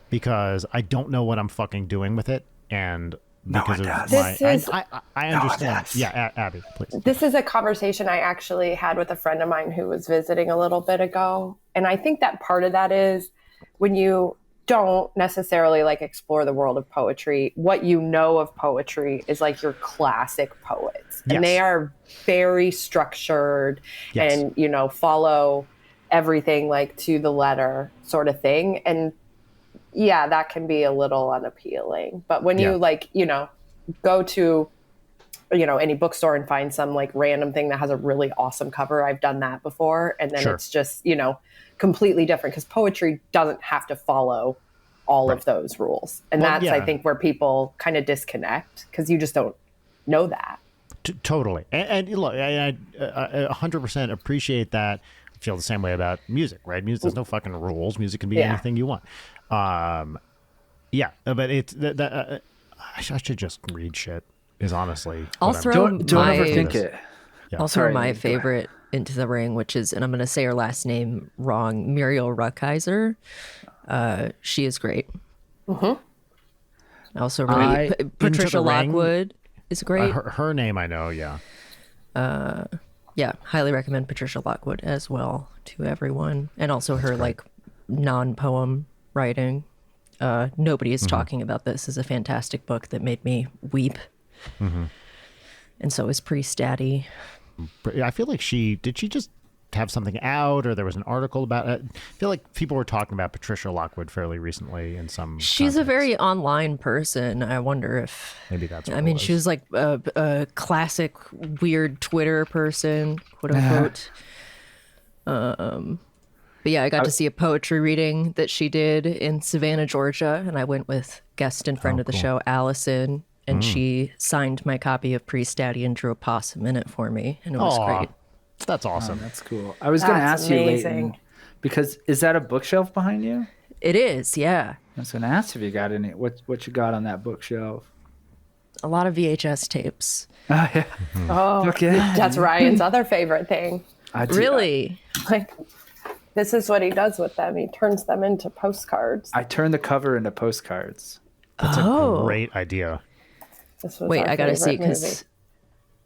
because I don't know what I'm fucking doing with it. And because of I understand. Yeah, Abby, please. This is a conversation I actually had with a friend of mine who was visiting a little bit ago. And I think that part of that is when you don't necessarily like explore the world of poetry, what you know of poetry is like your classic poets. And they are very structured and, follow everything like to the letter sort of thing. And yeah, that can be a little unappealing. But when you go to, any bookstore and find some like random thing that has a really awesome cover, I've done that before. And then it's just, completely different because poetry doesn't have to follow all of those rules. And that's, I think, where people kind of disconnect because you just don't know that. Totally. And look, I 100% appreciate that. I feel the same way about music, right? Music, there's no fucking rules. Music can be anything you want. But it's I should just read shit is honestly. I'll throw don't overthink it. I'll throw my favorite into the ring, which is, and I'm going to say her last name wrong, Muriel Rukeyser. She is great. Mm-hmm. Also, really, Patricia Lockwood is great. Her name I know, yeah. Highly recommend Patricia Lockwood as well to everyone. And also her like non-poem writing. Nobody is talking about this is a fantastic book that made me weep. Mm-hmm. And so is Priest Daddy. I feel like she just have something out, or there was an article about it. I feel like people were talking about Patricia Lockwood fairly recently in some She's a very online person. I wonder if maybe that's what she was like a classic weird Twitter person, quote unquote. But yeah, I got to see a poetry reading that she did in Savannah, Georgia, and I went with guest and friend of the show, Allison, and she signed my copy of Priest Daddy and drew a possum in it for me, and it was great. That's awesome. That's cool. I was going to ask you, Leighton, because is that a bookshelf behind you? It is, yeah. I was going to ask if you got any. What you got on that bookshelf? A lot of VHS tapes. Oh, yeah. Okay. That's Ryan's other favorite thing. Really? Like, this is what he does with them. He turns them into postcards. I turn the cover into postcards. That's a great idea. Wait, I got to see because...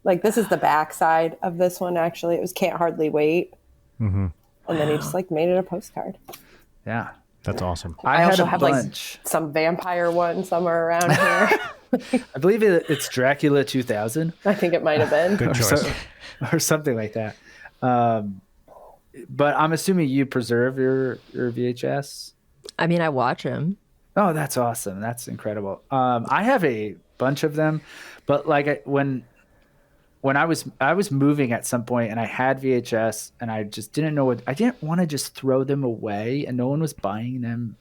Like, this is the backside of this one, actually. It was Can't Hardly Wait. Mm-hmm. And then he just, like, made it a postcard. Yeah. That's awesome. I also have, like, some vampire one somewhere around here. I believe it's Dracula 2000. I think it might have been. Good choice. Or something like that. But I'm assuming you preserve your VHS? I mean, I watch them. Oh, that's awesome. That's incredible. I have a bunch of them, but like when I was moving at some point and I had VHS and I just didn't know I didn't want to just throw them away, and no one was buying them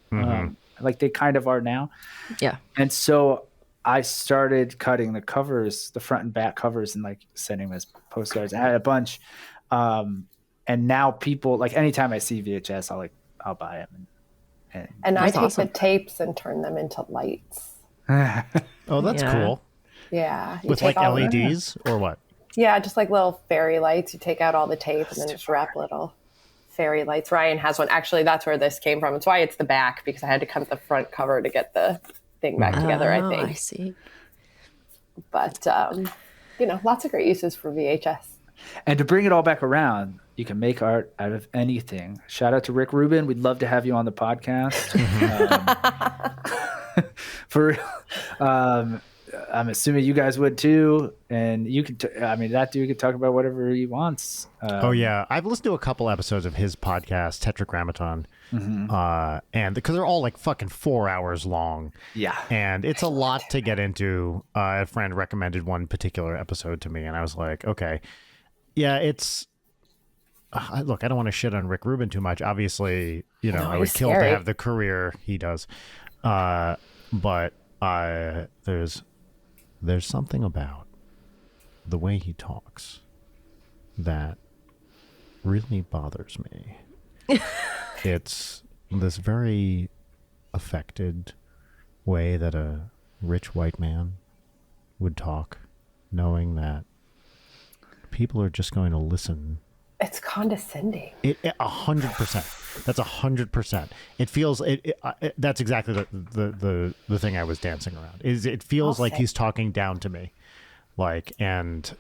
like they kind of are now. Yeah. And so I started cutting the covers, the front and back covers, and like sending them as postcards. I had a bunch. And now people, like, anytime I see VHS, I'll buy them. And I take the tapes and turn them into lights. Oh, that's cool. Yeah. With like LEDs or what? Yeah, just like little fairy lights. You take out all the tape and then just wrap little fairy lights. Ryan has one. Actually, that's where this came from. It's why it's the back, because I had to cut the front cover to get the thing back together, I think. I see. But, lots of great uses for VHS. And to bring it all back around, you can make art out of anything. Shout out to Rick Rubin. We'd love to have you on the podcast. For real. I'm assuming you guys would too. And you can, that dude could talk about whatever he wants. Oh, yeah. I've listened to a couple episodes of his podcast, Tetragrammaton. And because they're all like fucking 4 hours long. Yeah. And it's a lot to get into. A friend recommended one particular episode to me, and I was like, okay. Yeah, it's... look, I don't want to shit on Rick Rubin too much. Obviously, I would kill to have the career he does. But there's something about the way he talks that really bothers me. It's this very affected way that a rich white man would talk, knowing that people are just going to listen. It's condescending. 100%. That's 100%. It feels that's exactly the thing I was dancing around. Is it feels like he's talking down to me, and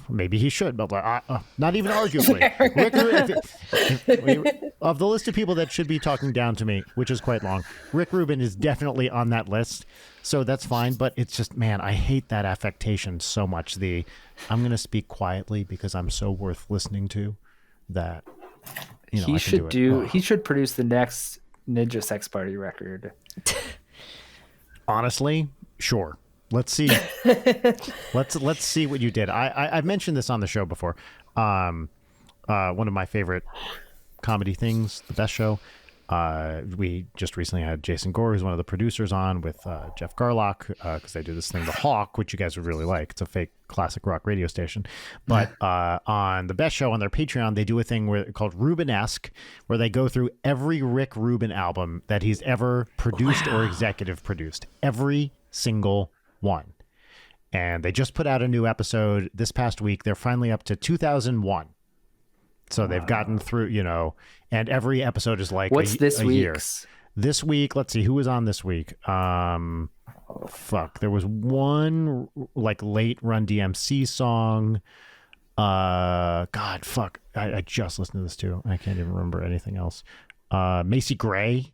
maybe he should, but not even arguably. Of the list of people that should be talking down to me, which is quite long, Rick Rubin is definitely on that list. So that's fine, but it's just, man, I hate that affectation so much. I'm going to speak quietly because I'm so worth listening to that. He should produce the next Ninja Sex Party record. Honestly, sure. Let's see. let's see what you did. I've mentioned this on the show before. One of my favorite comedy things, the best show. We just recently had Jason Gore, who's one of the producers, on with Jeff Garlock, because they do this thing, The Hawk, which you guys would really like. It's a fake classic rock radio station. But on the best show on their Patreon, they do a thing called Rubenesque, where they go through every Rick Rubin album that he's ever produced or executive produced. Every single one. And they just put out a new episode this past week. They're finally up to 2001. So they've gotten through, and every episode is like what's this a year. Week's? This week, let's see who was on this week. There was one like late Run DMC song. I just listened to this too. I can't even remember anything else. Macy Gray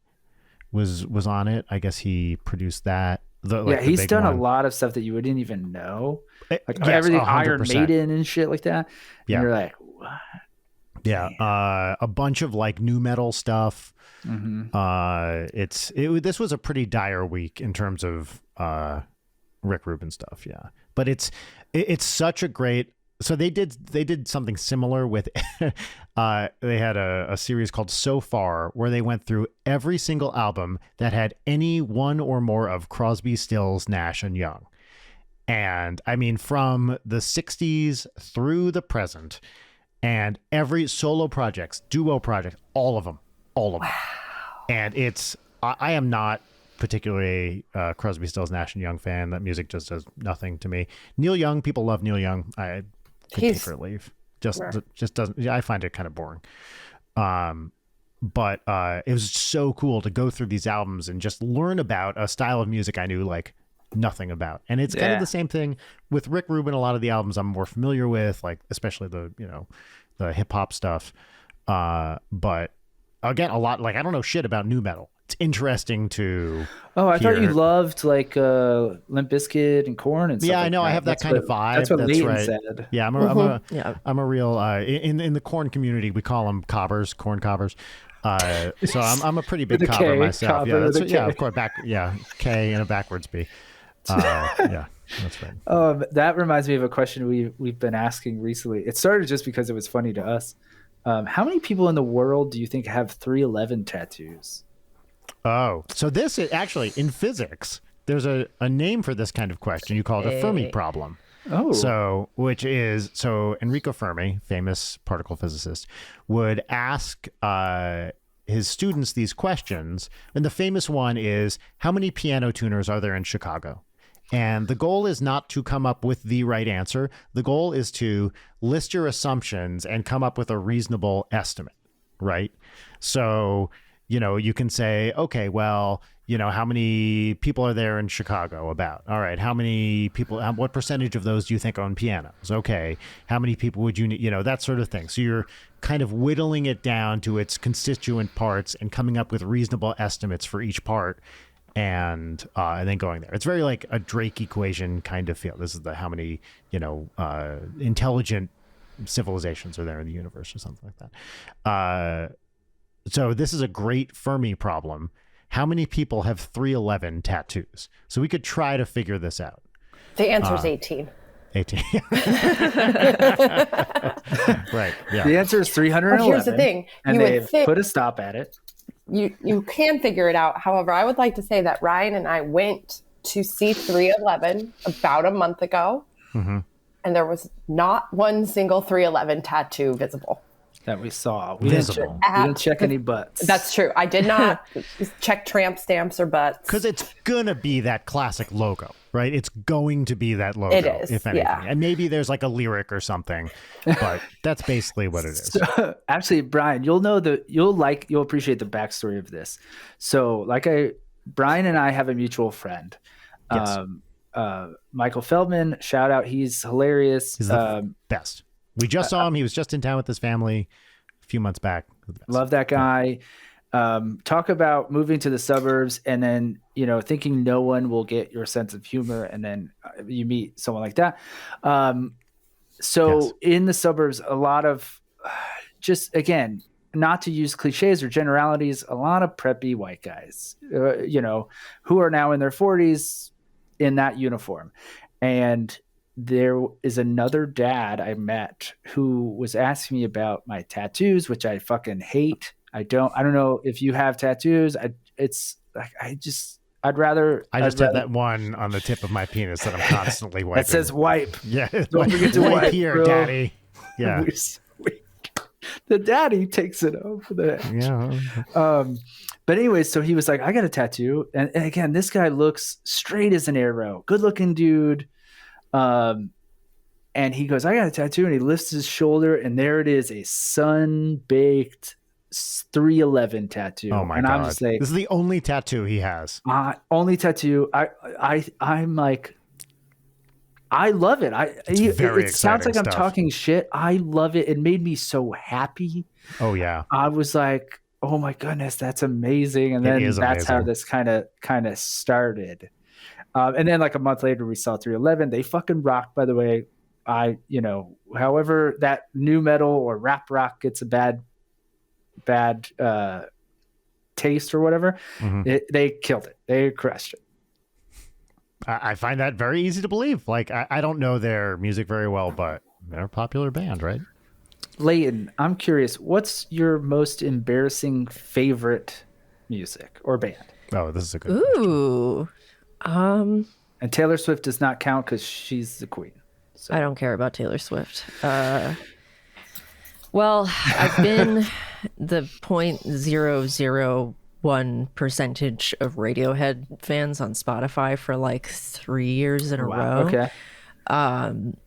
was on it. I guess he produced that. He's done a lot of stuff that you wouldn't even know, like yes, everything 100%. Iron Maiden and shit like that. Yeah, and you're like, what? Yeah, a bunch of like new metal stuff. This was a pretty dire week in terms of Rick Rubin stuff. Yeah, but it's such a great. So they did something similar with. They had a series called So Far, where they went through every single album that had any one or more of Crosby, Stills, Nash, and Young, and I mean from the '60s through the present. And every solo projects, duo projects, all of them. Wow. And I am not particularly a Crosby, Stills, Nash and Young fan. That music just does nothing to me. Neil Young, people love Neil Young. I could take or leave. Just doesn't. Yeah, I find it kind of boring. But it was so cool to go through these albums and just learn about a style of music I knew like nothing about. And it's kind of the same thing with Rick Rubin. A lot of the albums I'm more familiar with, like especially the hip hop stuff. But again, a lot like I don't know shit about nu metal. It's interesting to I thought you loved like Limp Bizkit and Korn and stuff. Yeah, I know. I have that kind of vibe. That's what Leighton right. said. Yeah, I'm a real in the Korn community we call them cobbers, corn cobbers. So I'm a pretty big cobber myself. Yeah, of course. K and a backwards B. Yeah, that's right. That reminds me of a question we've been asking recently. It started just because it was funny to us. How many people in the world do you think have 311 tattoos? Oh, so this is actually in physics. There's a name for this kind of question. You call it a Fermi problem. Oh, so Enrico Fermi, famous particle physicist, would ask his students these questions, and the famous one is, how many piano tuners are there in Chicago? And the goal is not to come up with the right answer. The goal is to list your assumptions and come up with a reasonable estimate, right? So, you can say, okay, well, how many people are there in Chicago about? All right. How many people, what percentage of those do you think own pianos? Okay. How many people would you need, that sort of thing. So you're kind of whittling it down to its constituent parts and coming up with reasonable estimates for each part and then going there. It's very like a Drake equation kind of feel. This is how many, intelligent civilizations are there in the universe or something like that. So this is a great Fermi problem. How many people have 311 tattoos? So we could try to figure this out. The answer is 18. 18. Right. Yeah. The answer is 311. But here's the thing. And they've put a stop at it. You can figure it out. However, I would like to say that Ryan and I went to see 311 about a month ago, and there was not one single 311 tattoo visible. That we saw. We didn't check any butts. That's true. I did not check tramp stamps or butts. Because it's going to be that classic logo, right? It's going to be that logo, it is, if anything. Yeah. And maybe there's like a lyric or something, but that's basically what it is. So, actually, Brian, you'll appreciate the backstory of this. So Brian and I have a mutual friend. Yes. Michael Feldman, shout out. He's hilarious. He's the best. We just saw him. He was just in town with his family a few months back. Love that guy. Talk about moving to the suburbs and then, thinking no one will get your sense of humor. And then you meet someone like that. So in the suburbs, a lot of just, again, not to use cliches or generalities, a lot of preppy white guys, who are now in their 40s in that uniform. And there is another dad I met who was asking me about my tattoos, which I fucking hate. I don't know if you have tattoos. I'd rather have that one on the tip of my penis that I'm constantly wiping. That says wipe. Yeah. Don't forget to wipe here, bro. Daddy. Yeah. The daddy takes it over the edge. Yeah. But anyway, so he was like, I got a tattoo. And again, this guy looks straight as an arrow. Good looking dude. And he goes, I got a tattoo, and he lifts his shoulder, and there it is, a sun-baked 311 tattoo. Oh my God. God. I'm just like, this is the only tattoo he has. Only tattoo. I'm like, I love it. It sounds like I'm talking shit. I love it. It made me so happy. Oh yeah. I was like, oh my goodness, that's amazing. And then that's how this kind of started. And then like a month later, we saw 311. They fucking rock, by the way. However that new metal or rap rock gets a bad taste or whatever, they killed it. They crushed it. I find that very easy to believe. Like, I don't know their music very well, but they're a popular band, right? Leighton, I'm curious, what's your most embarrassing favorite music or band? Oh, this is a good question. And Taylor Swift does not count because she's the queen. So. I don't care about Taylor Swift. Well, I've been the 0.001% of Radiohead fans on Spotify for like 3 years in a row. Okay.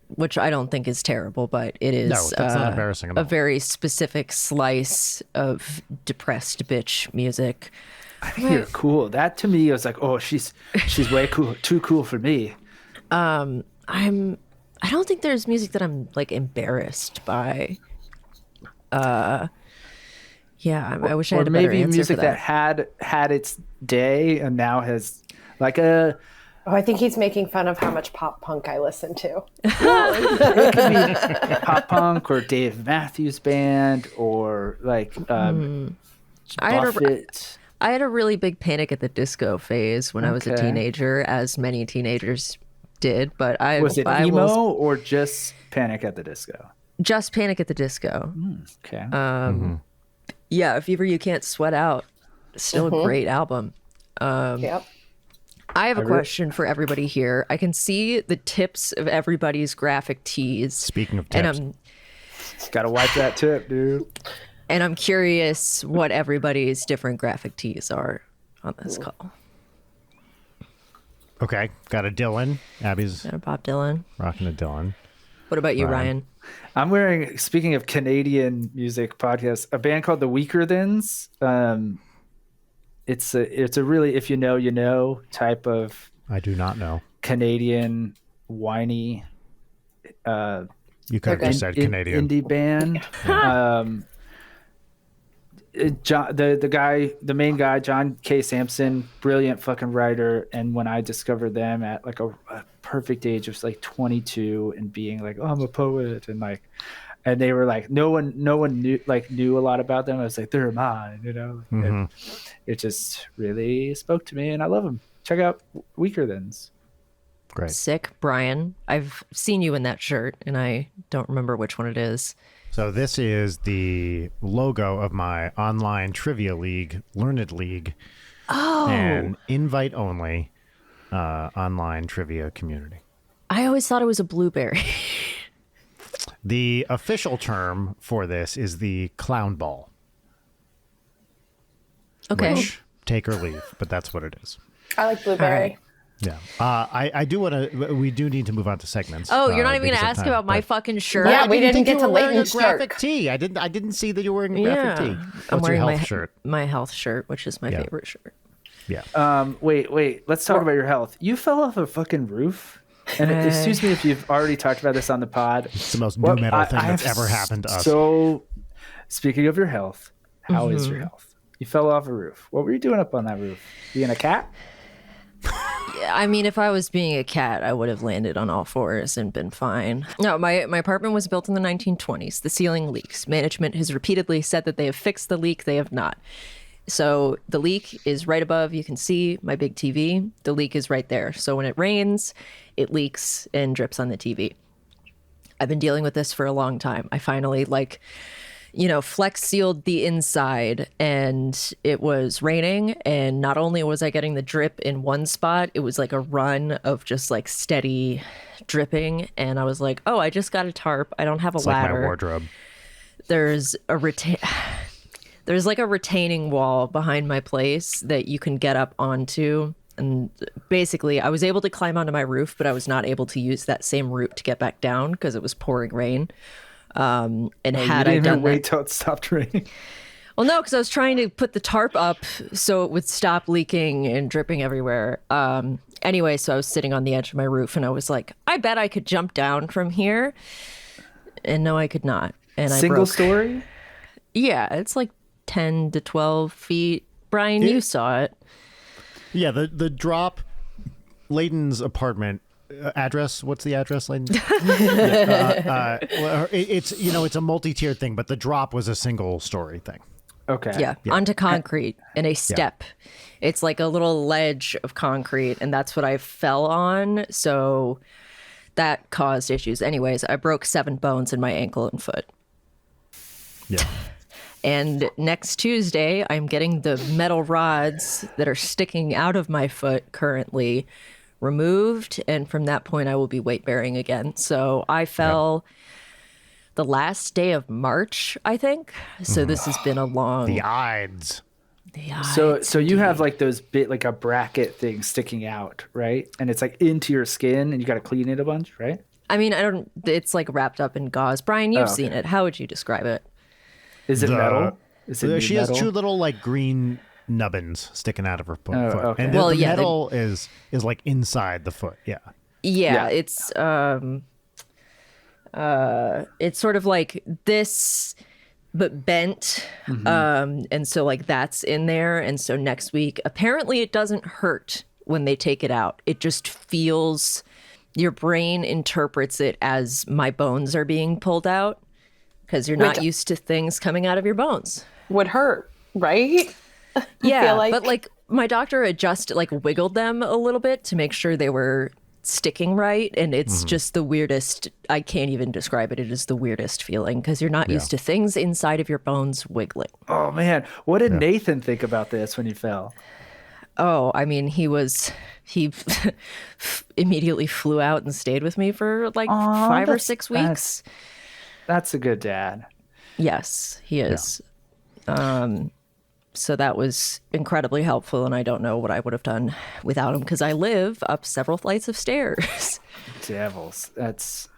Which I don't think is terrible, but it is no, that's not embarrassing at all. A very specific slice of depressed bitch music. I think you're cool. That to me was like, oh, she's way cool, too cool for me. I don't think there's music that I'm like embarrassed by. I wish I had a better maybe answer music for that. had its day and now has like a. Oh, I think he's making fun of how much pop punk I listen to. It could be pop punk or Dave Matthews Band or like Buffett. I had a really big Panic at the Disco phase when I was a teenager, as many teenagers did. But was it emo or just Panic at the Disco? Just Panic at the Disco. Okay. Yeah, If Ever You Can't Sweat Out, still a great album. Yep. I have a question for everybody here. I can see the tips of everybody's graphic tees. Speaking of tips. And Gotta wipe that tip, dude. And I'm curious what everybody's different graphic tees are on this call. Okay, got a Dylan. Abby's Got a Bob Dylan. rocking a Dylan. What about you, Ryan? I'm wearing, speaking of Canadian music podcasts, a band called the Weaker Thans. It's a really, if you know, you know type of I do not know. Canadian whiny You could have just said Canadian. indie band. John, the main guy, John K. Sampson, brilliant fucking writer. And when I discovered them at like a perfect age of like 22 and being like, oh, I'm a poet, and they were like, no one knew a lot about them. I was like, they're mine, you know. And it just really spoke to me, and I love them. Check out Weaker Thans. Great. Sick. Brian, I've seen you in that shirt, and I don't remember which one it is. So this is the logo of my online trivia league, Learned League, and invite only online trivia community. I always thought it was a blueberry. The official term for this is the clown ball. Okay. Which, take or leave, but that's what it is. I like blueberry. Yeah. I do want to, we do need to move on to segments. Oh, you're not even because going of to ask time, about my but- fucking shirt? Yeah, we didn't think get you to were wearing Leighton's a graphic shirt. tee. I didn't see that you were wearing a graphic tee. I'm What's your wearing health shirt? my health shirt, which is my Yeah. favorite shirt. Yeah. Wait. Let's talk about your health. You fell off a fucking roof. And excuse me if you've already talked about this on the pod. It's the most new metal thing that's have ever happened to us. So, speaking of your health, how is your health? You fell off a roof. What were you doing up on that roof? Being a cat? I mean, if I was being a cat, I would have landed on all fours and been fine. No, my apartment was built in the 1920s. The ceiling leaks. Management has repeatedly said that they have fixed the leak. They have not. So the leak is right above. You can see my big TV. The leak is right there. So when it rains, it leaks and drips on the TV. I've been dealing with this for a long time. I finally Flex sealed the inside, and it was raining, and not only was I getting the drip in one spot, it was like a run of just like steady dripping, and I was like, oh, I just got a tarp. I don't have a It's ladder. like my wardrobe. There's like a retaining wall behind my place that you can get up onto. And basically, I was able to climb onto my roof, but I was not able to use that same route to get back down because it was pouring rain. And had I done wait till it stopped raining. Well, no, because I was trying to put the tarp up so it would stop leaking and dripping everywhere. Anyway, so I was sitting on the edge of my roof, and I was like, I bet I could jump down from here. And no, I could not. And I Single broke. story? Yeah, it's like 10 to 12 feet. Brian, you saw it. Yeah, the drop, Layden's apartment address. What's the address, Layden? It's a multi-tiered thing, but the drop was a single story thing. Okay. Yeah, onto concrete and a step. It's like a little ledge of concrete, and that's what I fell on. So that caused issues. Anyways, I broke 7 bones in my ankle and foot. Yeah. And next Tuesday, I'm getting the metal rods that are sticking out of my foot currently removed. And from that point, I will be weight bearing again. So I fell the last day of March, I think. So this has been a long... The Ides. So you have like those like a bracket thing sticking out, right? And it's like into your skin, and you got to clean it a bunch, right? I mean, it's like wrapped up in gauze. Brian, you've seen it. How would you describe it? Is it metal? Is it She metal? has 2 little like green nubbins sticking out of her foot. okay. And the metal is like inside the foot. Yeah. Yeah, it's sort of like this but bent. And so like that's in there. And so next week, apparently it doesn't hurt when they take it out. It just feels, your brain interprets it as my bones are being pulled out because you're not used to things coming out of your bones. Would hurt, right? Yeah, feel like... but like my doctor wiggled them a little bit to make sure they were sticking right, and it's just the weirdest. I can't even describe it. It is the weirdest feeling because you're not used to things inside of your bones wiggling. Oh man, what did Nathan think about this when he fell? Oh, I mean, he immediately flew out and stayed with me for like 5 or 6 weeks. That's a good dad. Yes, he is. So that was incredibly helpful, and I don't know what I would have done without him because I live up several flights of stairs. Devils. That's...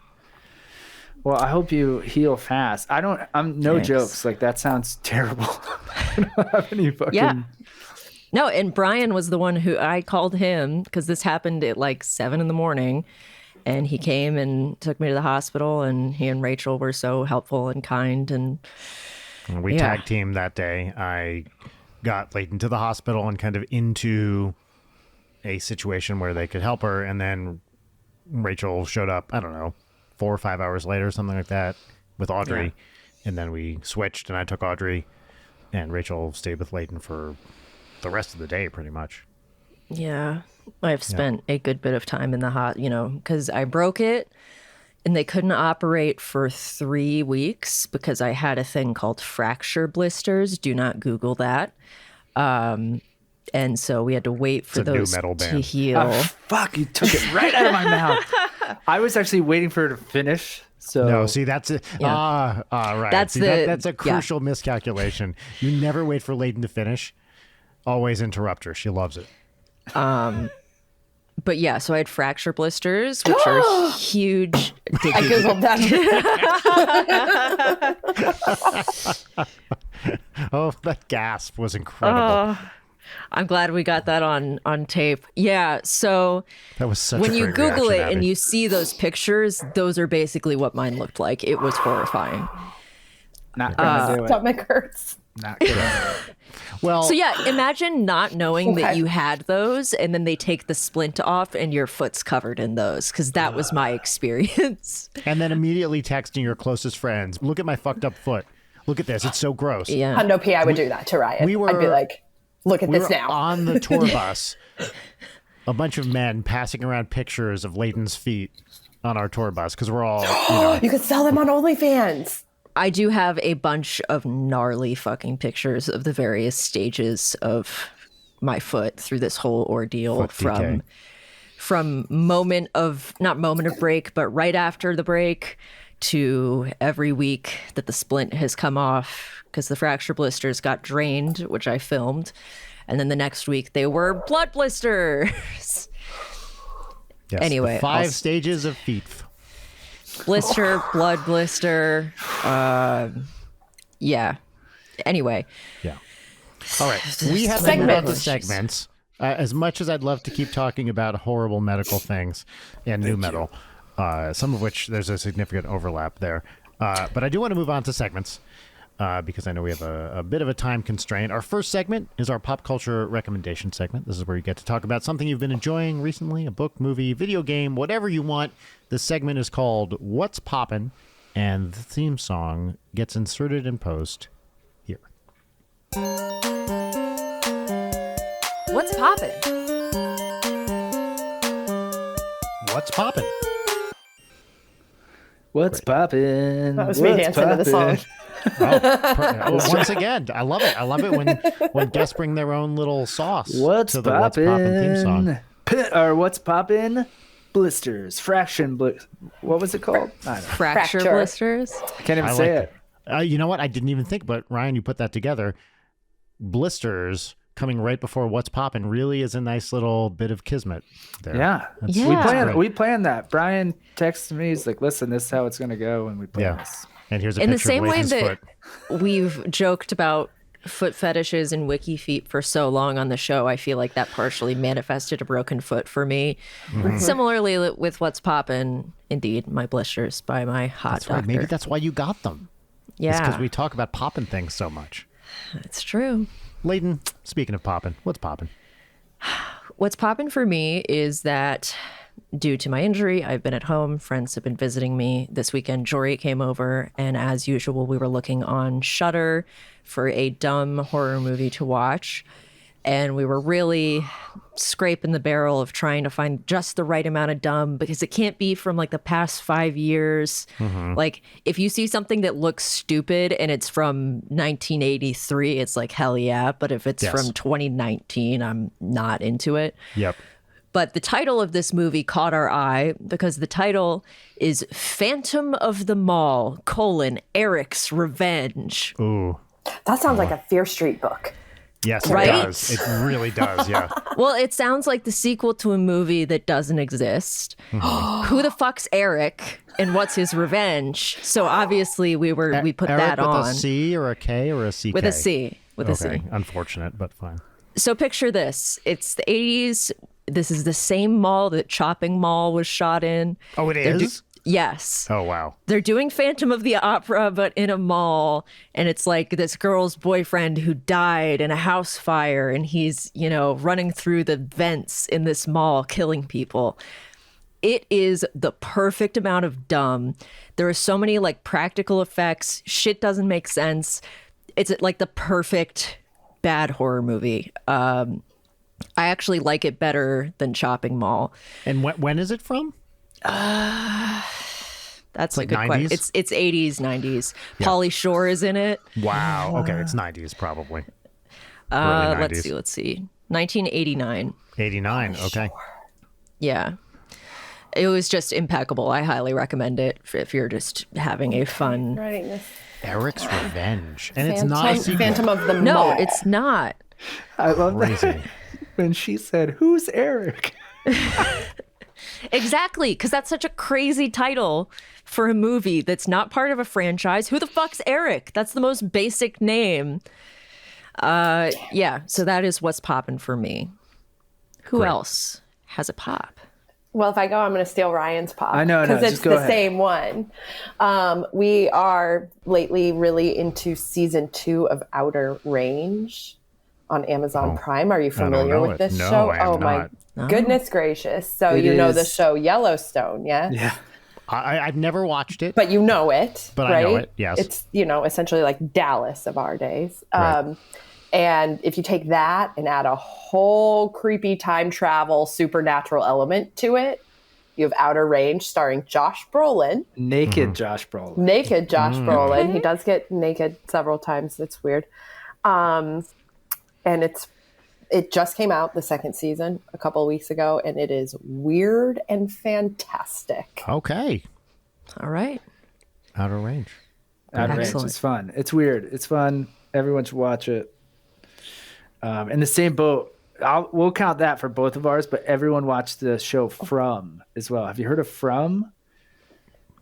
Well, I hope you heal fast. I'm no Thanks. jokes. Like, that sounds terrible. I don't have any fucking... Yeah. No, and Brian was the one who I called him because this happened at like 7 a.m. And he came and took me to the hospital, and he and Rachel were so helpful and kind. And we tag teamed that day. I got Layton to the hospital and kind of into a situation where they could help her. And then Rachel showed up, I don't know, 4 or 5 hours later, something like that, with Audrey. Yeah. And then we switched, and I took Audrey, and Rachel stayed with Layton for the rest of the day, pretty much. Yeah. I've spent a good bit of time in the because I broke it and they couldn't operate for 3 weeks because I had a thing called fracture blisters. Do not Google that. And so we had to wait for those to heal. Oh, fuck, you took it right out of my mouth. I was actually waiting for her to finish. So no, see, that's it. Yeah. Right. That's that's a crucial miscalculation. You never wait for Layton to finish. Always interrupt her. She loves it. But yeah, so I had fracture blisters, which are huge. I Googled them. Oh, that gasp was incredible. I'm glad we got that on tape. Yeah, so That was such when a you great Google reaction, it and Abby. you see those pictures, those are basically what mine looked like. It was horrifying. not gonna do it. Stomach hurts. Not gonna do it. Well, So yeah, imagine not knowing that Okay. you had those and then they take the splint off and your foot's covered in those, because that was my experience. and then immediately texting your closest friends, look at my fucked up foot. Look at this. It's so gross. Yeah. Hundo P, I would do that to Ryan. we were- I'd be like, look at We this were now. on the tour bus, a bunch of men passing around pictures of Layton's feet on our tour bus because we're all, You could sell them on OnlyFans. I do have a bunch of gnarly fucking pictures of the various stages of my foot through this whole ordeal, Foot decay. from moment of break, but right after the break to every week that the splint has come off because the fracture blisters got drained, which I filmed. And then the next week they were blood blisters. Yes, Anyway, the 5 I'll- stages of feet. Blister, blood blister. Yeah. Anyway. Yeah. All right. We have to move on to Segments. segments. As much as I'd love to keep talking about horrible medical things and new metal, some of which there's a significant overlap there. But I do want to move on to segments because I know we have a bit of a time constraint. Our first segment is our pop culture recommendation segment. This is where you get to talk about something you've been enjoying recently, a book, movie, video game, whatever you want. This segment is called What's Poppin', and the theme song gets inserted in post here. What's poppin'? What's poppin'? What's poppin'? That was me dancing to the song. Once again, I love it. I love it when guests bring their own little sauce What's to the What's Poppin' theme song. Or what's poppin'? Blisters. What was it called? I don't know. Fracture Fracture. blisters? I can't even I say like it. You know what? I didn't even think, but Ryan, you put that together. Blisters coming right before What's Poppin' really is a nice little bit of kismet there. Yeah. Yeah. We planned that. Brian texted me. He's like, listen, this is how it's going to go. And we planned this. And here's a In the picture same of way Layton's that foot. we've joked about foot fetishes and wiki feet for so long on the show, I feel like that partially manifested a broken foot for me. Mm-hmm. Similarly with What's Poppin', indeed, my blisters by my hot That's right. doctor. Maybe that's why you got them. Yeah, because we talk about poppin' things so much. it's true. Layton, speaking of poppin', what's poppin'? What's poppin' for me is that due to my injury, I've been at home. Friends have been visiting me. This weekend, Jory came over, and as usual, we were looking on Shudder for a dumb horror movie to watch. And we were really scraping the barrel of trying to find just the right amount of dumb, because it can't be from like the past 5 years. Like if you see something that looks stupid and it's from 1983, it's like, hell yeah. But if it's Yes. from 2019, I'm not into it. Yep. But the title of this movie caught our eye because the title is Phantom of the Mall, Eric's Revenge. Ooh. That sounds like a Fear Street book. Yes, it Right? does. It really does. Yeah. Well, it sounds like the sequel to a movie that doesn't exist. Who the fuck's Eric and what's his revenge? So obviously we put Eric that with on a C or a K or a CK? with a C. With a C. Unfortunate, but fine. So picture this. It's the 80s. This is the same mall that Chopping Mall was shot in. Oh, it is? Yes. Oh, wow. They're doing Phantom of the Opera, but in a mall. And it's like this girl's boyfriend who died in a house fire. And he's, running through the vents in this mall, killing people. It is the perfect amount of dumb. There are so many like practical effects. Shit doesn't make sense. It's like the perfect bad horror movie. I actually like it better than Chopping Mall. And when is it from? That's like a good 90s? question. It's 80s, 90s. Pauly Shore is in it. Wow. Okay, it's 90s probably. Early 90s. Let's see. 1989. 89. Okay. Yeah. It was just impeccable. I highly recommend it if you're just having a fun. Writing this. Eric's Revenge. And it's not a sequel. Phantom of the No, Mall. it's not. I love Crazy. that when she said, "Who's Eric?" Exactly, because that's such a crazy title for a movie that's not part of a franchise. Who the fuck's Eric? That's the most basic name. Yeah, so that is what's popping for me. Who else has a pop? Well, if I go, I'm going to steal Ryan's pop. I know, because no, it's just go the ahead. same one. We are lately really into season 2 of Outer Range on Amazon Prime. Are you familiar know with it. this No, show? I am Oh my goodness gracious! So It you know the is- show Yellowstone, yeah? Yeah. I've never watched it. But you know it, But right? I know it, yes. It's essentially like Dallas of our days. Right. And if you take that and add a whole creepy time travel supernatural element to it, you have Outer Range starring Josh Brolin. Naked Josh Brolin. Naked Josh Brolin. He does get naked several times. It's weird. And it just came out, the second season, a couple of weeks ago, and it is weird and fantastic. Okay. All right. Outer Range. Outer Range Excellent. is fun. It's weird. It's fun. Everyone should watch it. In the same boat, we'll count that for both of ours, but everyone watched the show From as well. Have you heard of From?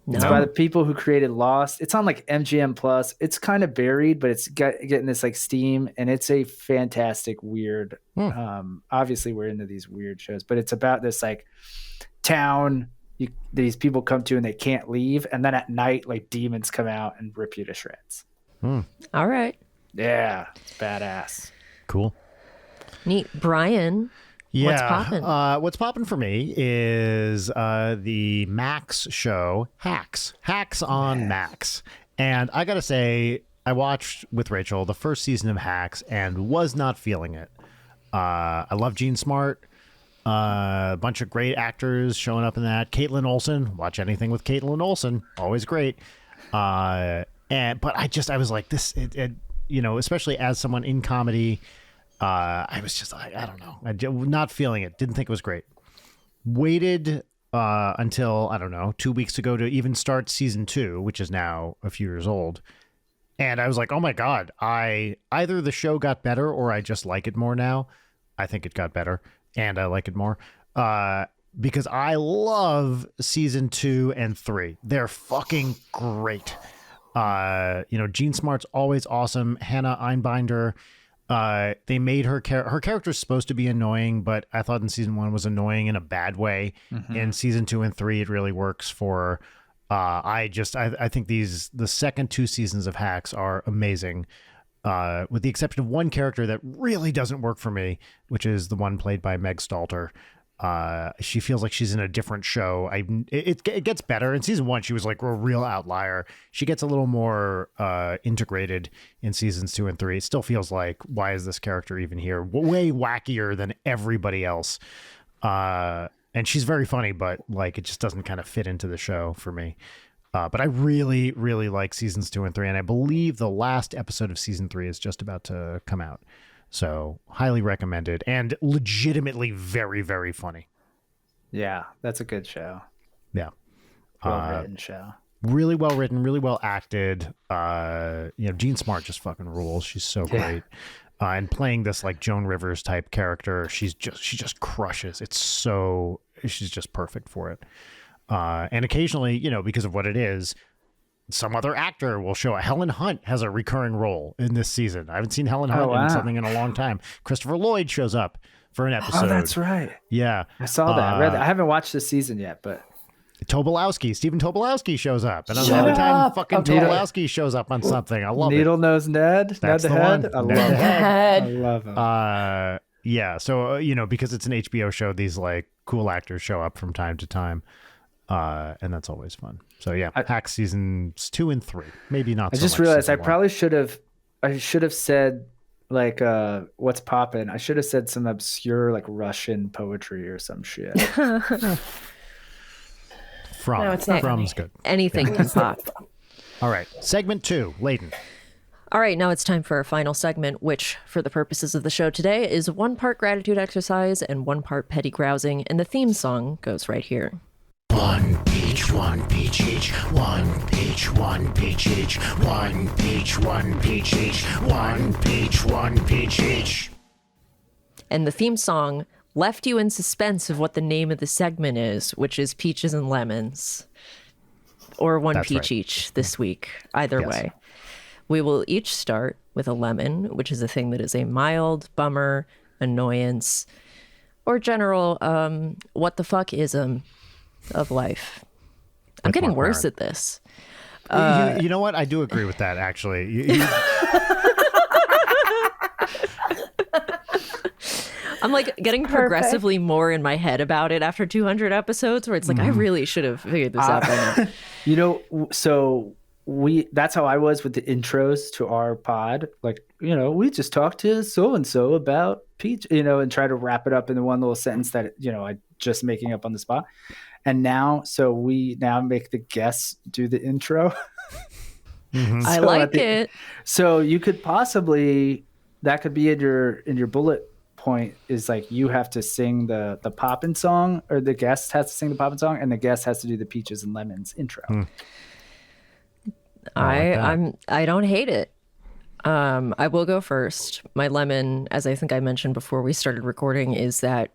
It's by the people who created Lost. It's on like MGM Plus. It's kind of buried, but it's getting this like steam, and it's a fantastic weird. Obviously, we're into these weird shows, but it's about this like town these people come to and they can't leave, and then at night, like demons come out and rip you to shreds. All right. Yeah, it's badass. Cool. Neat. Brian, Yeah. what's popping? What's popping for me is the Max show, Hacks. Hacks on Max. And I got to say, I watched with Rachel the first season of Hacks and was not feeling it. I love Gene Smart. A bunch of great actors showing up in that. Caitlin Olsen. Watch anything with Caitlin Olsen. Always great. But I was like, this, especially as someone in comedy, I was just like, I don't know, not feeling it. Didn't think it was great. Waited until, I don't know, 2 weeks ago to even start season 2, which is now a few years old. And I was like, oh my God, either the show got better or I just like it more now. I think it got better and I like it more. Because I love season 2 and 3. They're fucking great. Gene Smart's always awesome. Hannah Einbinder, they made her character's supposed to be annoying, but I thought in season 1 was annoying in a bad way. In season 2 and 3, it really works for her. I think the second 2 seasons of Hacks are amazing. With the exception of one character that really doesn't work for me, which is the one played by Meg Stalter. She feels like she's in a different show. It gets better. In season 1, she was like a real outlier. She gets a little more integrated in seasons 2 and 3. It still feels like, why is this character even here? Way wackier than everybody else. And she's very funny, but like it just doesn't kind of fit into the show for me. But I really, really like seasons 2 and 3. And I believe the last episode of season 3 is just about to come out. So highly recommended and legitimately very, very funny. Yeah, that's a good show. Yeah. Well-written show. Really well written, really well acted. Gene Smart just fucking rules. She's so great. and playing this like Joan Rivers type character, she just crushes. She's just perfect for it. And occasionally, because of what it is, some other actor will show. Helen Hunt has a recurring role in this season. I haven't seen Helen Hunt in something in a long time. Christopher Lloyd shows up for an episode. Oh, that's right. Yeah. I saw that. I read that. I haven't watched this season yet, but Stephen Tobolowsky shows up. And every time fucking Tobolowsky shows up on something, I love Needle it. Nose Ned? That's Ned the the Head? one. I love Ned the him. I love him. Yeah. So, because it's an HBO show, these like cool actors show up from time to time. And that's always fun. So yeah, Hacks seasons 2 and 3. Maybe not. I just realized I probably should have said like what's poppin'. I should have said some obscure like Russian poetry or some shit. From's good. Anything can pop. All right. Segment 2, Layden. All right, now it's time for our final segment, which, for the purposes of the show today, is 1 part gratitude exercise and 1 part petty grousing, and the theme song goes right here. 1 peach, 1 peach each. 1 peach, 1 peach each. 1 peach, 1 peach each. 1 peach, 1 peach each. And the theme song left you in suspense of what the name of the segment is, which is Peaches and Lemons. Or 1 That's peach right. each this week. Either Yes. way. We will each start with a lemon, which is a thing that is a mild bummer, annoyance, or general what the fuck ism of life. I'm getting Mark worse Maron. at this. You know what? I do agree with that, actually. I'm like getting progressively more in my head about it after 200 episodes, where it's like, I really should have figured this out by now. So that's how I was with the intros to our pod. Like, we just talked to so-and-so about peach, and try to wrap it up in the one little sentence that, I just making up on the spot. And now, we now make the guests do the intro. I like it. So you could possibly, that could be in your bullet point, is like you have to sing the Poppin' song, or the guest has to sing the Poppin' song, and the guest has to do the Peaches and Lemons intro. I don't hate it. I will go first. My lemon, as I think I mentioned before we started recording, is that,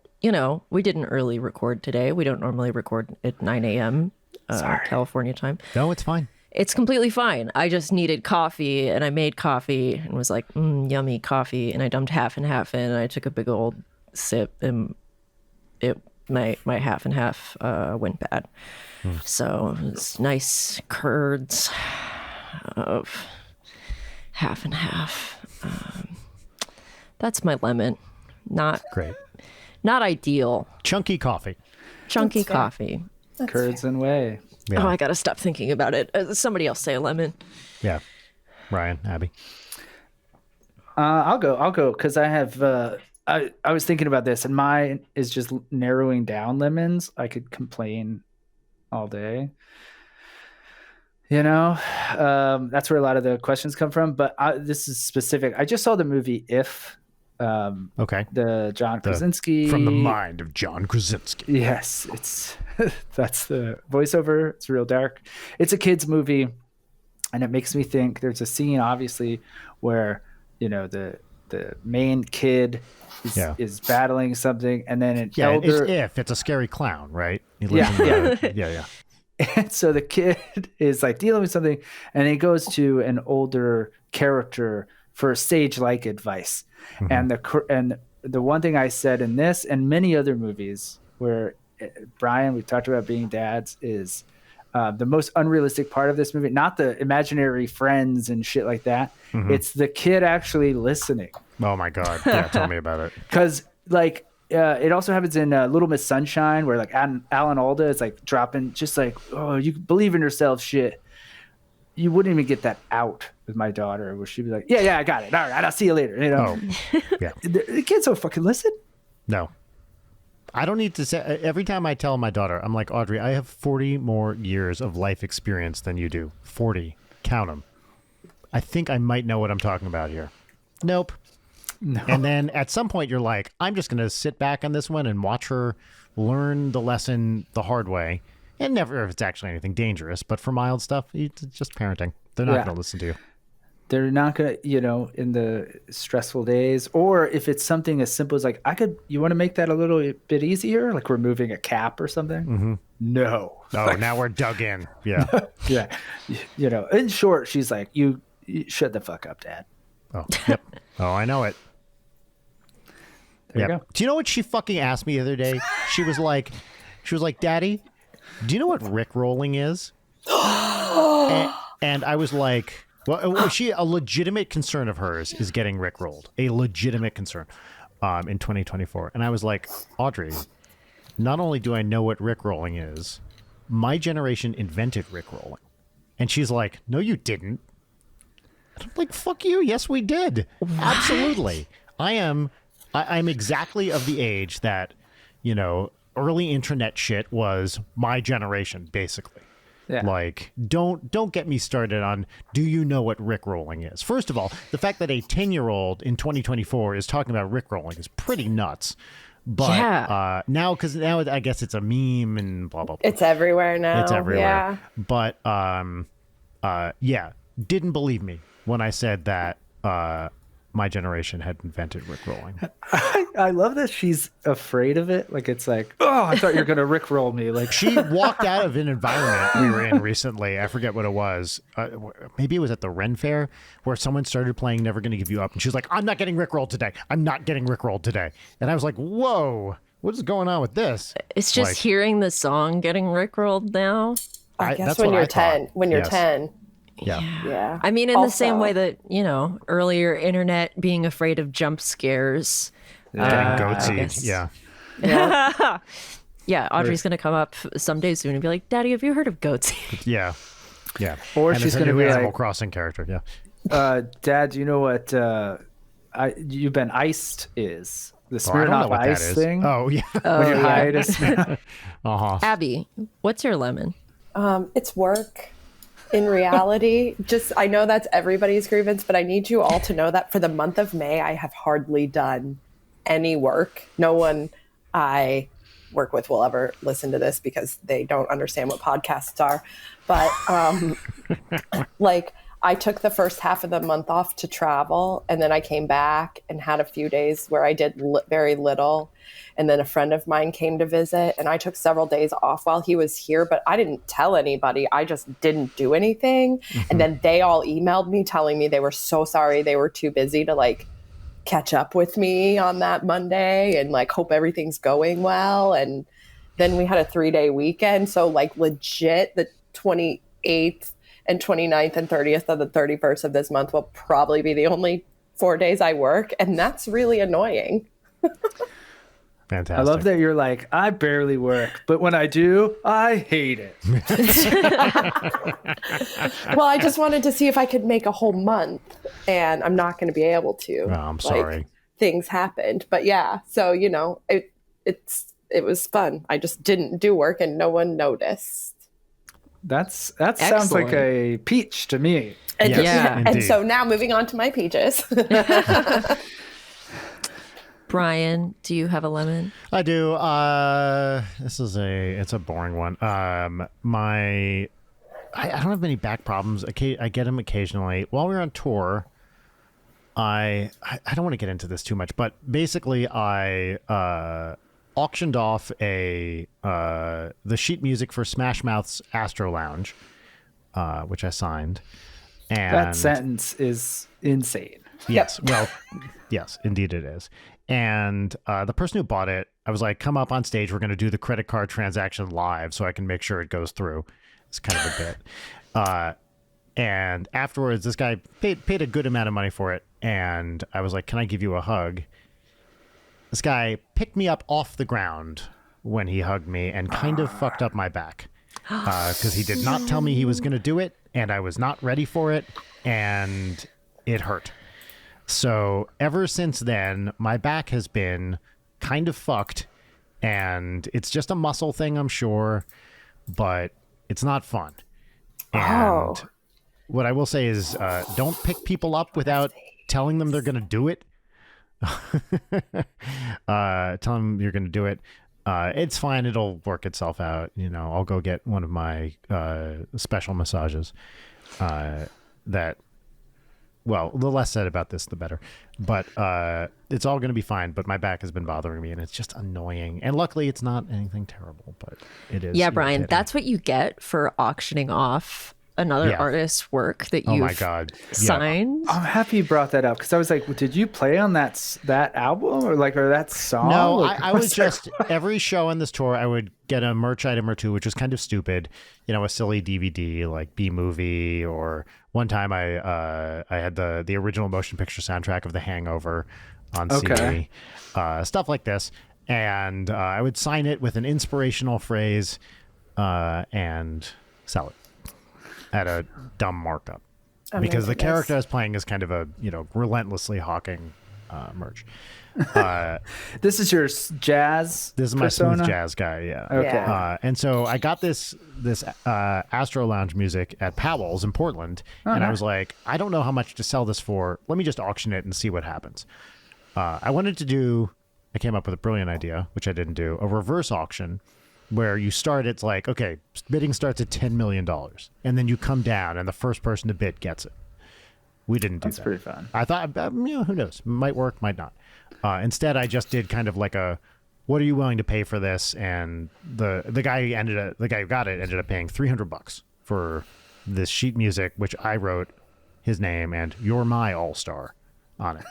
we didn't early record today. We don't normally record at 9 a.m. California time. No, it's fine. It's completely fine. I just needed coffee, and I made coffee and was like, yummy coffee. And I dumped half and half in, and I took a big old sip, and my half and half went bad. So it was nice curds of half and half. That's my lemon. Not Great. Not ideal. Chunky coffee. Chunky coffee. Curds and whey. Yeah. Oh, I gotta stop thinking about it. Somebody else say a lemon. Yeah. Ryan, Abby. I'll go because I have. I was thinking about this, and mine is just narrowing down lemons. I could complain all day. That's where a lot of the questions come from. But this is specific. I just saw the movie If. Okay. The John Krasinski. From the mind of John Krasinski. Yes, that's the voiceover. It's real dark. It's a kid's movie, and it makes me think. There's a scene, obviously, where the main kid is battling something, and then it's a scary clown, right? He lives yeah. And so the kid is like dealing with something, and he goes to an older character for sage-like advice. Mm-hmm. And the one thing I said in this and many other movies where Brian, we talked about being dads, is the most unrealistic part of this movie, not the imaginary friends and shit like that. Mm-hmm. It's the kid actually listening. Oh my God. Yeah, tell me about it. Because it also happens in Little Miss Sunshine, where like Alan Alda is like dropping just like, oh, you believe in yourself shit. You wouldn't even get that out with my daughter, where she'd be like, yeah, I got it. All right, I'll see you later. Oh, yeah. The kids don't fucking listen. No. I don't need to say, every time I tell my daughter, I'm like, Audrey, I have 40 more years of life experience than you do. 40. Count them. I think I might know what I'm talking about here. Nope. No. And then at some point you're like, I'm just going to sit back on this one and watch her learn the lesson the hard way. And never if it's actually anything dangerous, but for mild stuff, it's just parenting. They're not going to listen to you. they're not gonna, in the stressful days, or if it's something as simple as like, you want to make that a little bit easier, like removing a cap or something. Mm-hmm. No. Oh, now we're dug in. Yeah. Yeah. In short, she's like, you shut the fuck up, Dad. Oh, yep. Oh, I know it. There you go. Do you know what she fucking asked me the other day? She was like, Daddy, do you know what Rickrolling is? and I was like, well, a legitimate concern of hers is getting Rickrolled. A legitimate concern in 2024. And I was like, Audrey, not only do I know what Rickrolling is, my generation invented Rickrolling. And she's like, no, you didn't. And I'm like, fuck you. Yes, we did. What? Absolutely. I'm exactly of the age that, early internet shit was my generation, basically. Yeah. Like, don't get me started on, do you know what Rickrolling is? First of all, the fact that a 10-year-old in 2024 is talking about Rickrolling is pretty nuts. But now I guess it's a meme and blah, blah, blah. It's everywhere now. It's everywhere. Yeah. But, didn't believe me when I said that my generation had invented Rickrolling. I love that she's afraid of it. Like, it's like, oh, I thought you were going to Rickroll me. Like, she walked out of an environment we were in recently. I forget what it was. Maybe it was at the Ren Fair where someone started playing Never Gonna Give You Up. And she's like, I'm not getting Rickrolled today. I'm not getting Rickrolled today. And I was like, whoa, what is going on with this? It's just hearing the song getting Rickrolled now. I guess when you're 10. When you're 10. Yeah. I mean, in the same way that, earlier internet being afraid of jump scares. Getting goatseed. Yeah. Yeah, Audrey's going to come up someday soon and be like, Daddy, have you heard of goatseed? Yeah. Or and she's going to be Animal like, Crossing character. Yeah. Dad, do you know what you've been iced is? The I don't know Smirnoff what that Ice is. thing? Oh, yeah. When you hide a Smirnoff. Uh-huh. Abby, what's your lemon? It's work. In reality, I know that's everybody's grievance, but I need you all to know that for the month of May, I have hardly done any work. No one I work with will ever listen to this because they don't understand what podcasts are. But I took the first half of the month off to travel, and then I came back and had a few days where I did very little. And then a friend of mine came to visit, and I took several days off while he was here, but I didn't tell anybody. I just didn't do anything. Mm-hmm. And then they all emailed me telling me they were so sorry. They were too busy to catch up with me on that Monday and hope everything's going well. And then we had a 3-day weekend. So legit the 28th and 29th and 30th of the 31st of this month will probably be the only 4 days I work. And that's really annoying. Fantastic. I love that you're like, I barely work, but when I do, I hate it. Well, I just wanted to see if I could make a whole month, and I'm not going to be able to. Oh, I'm sorry. Things happened, but yeah. So it was fun. I just didn't do work, and no one noticed. That sounds like a peach to me. And, yes, and so now moving on to my peaches. Brian, do you have a lemon? I do. It's a boring one. I don't have many back problems. I get them occasionally. While we were on tour, I don't want to get into this too much, but basically I auctioned off the sheet music for Smash Mouth's Astro Lounge, which I signed. And that sentence is insane. Yes. Well, yes, indeed it is. And the person who bought it, I was like, come up on stage. We're going to do the credit card transaction live so I can make sure it goes through. It's kind of a bit. And afterwards, this guy paid a good amount of money for it. And I was like, can I give you a hug? This guy picked me up off the ground when he hugged me and kind of fucked up my back. Because he did not tell me he was going to do it. And I was not ready for it. And it hurt. So ever since then, my back has been kind of fucked, and it's just a muscle thing, I'm sure, but it's not fun. And what I will say is don't pick people up without telling them they're going to do it. Tell them you're going to do it. It's fine. It'll work itself out. I'll go get one of my special massages that well, the less said about this, the better. But it's all going to be fine. But my back has been bothering me, and it's just annoying. And luckily, it's not anything terrible, but it is. Yeah, Brian, irritating. that's what you get for auctioning off another artist's work that Oh you've my God. signed. I'm happy you brought that up because I was like, did you play on that album or that song? No, Like, I would just every show on this tour, I would get a merch item or two, which was kind of stupid. A silly DVD like B Movie, or one time I had the original motion picture soundtrack of The Hangover on CD, stuff like this, and I would sign it with an inspirational phrase and sell it at a dumb markup. Because the character I was playing is kind of a relentlessly hawking merch. This is your jazz. This is my persona? smooth jazz guy, yeah. Okay. Yeah. And so I got this Astro Lounge music at Powell's in Portland, and I was like, I don't know how much to sell this for. Let me just auction it and see what happens. I came up with a brilliant idea, which I didn't do, a reverse auction where you start, it's like, okay, bidding starts at $10 million, and then you come down, and the first person to bid gets it. We didn't do that. That's pretty fun. I thought, who knows? Might work, might not. Instead, I just did kind of like what are you willing to pay for this? And the guy who got it ended up paying $300 for this sheet music, which I wrote his name and "You're my all-star" on it,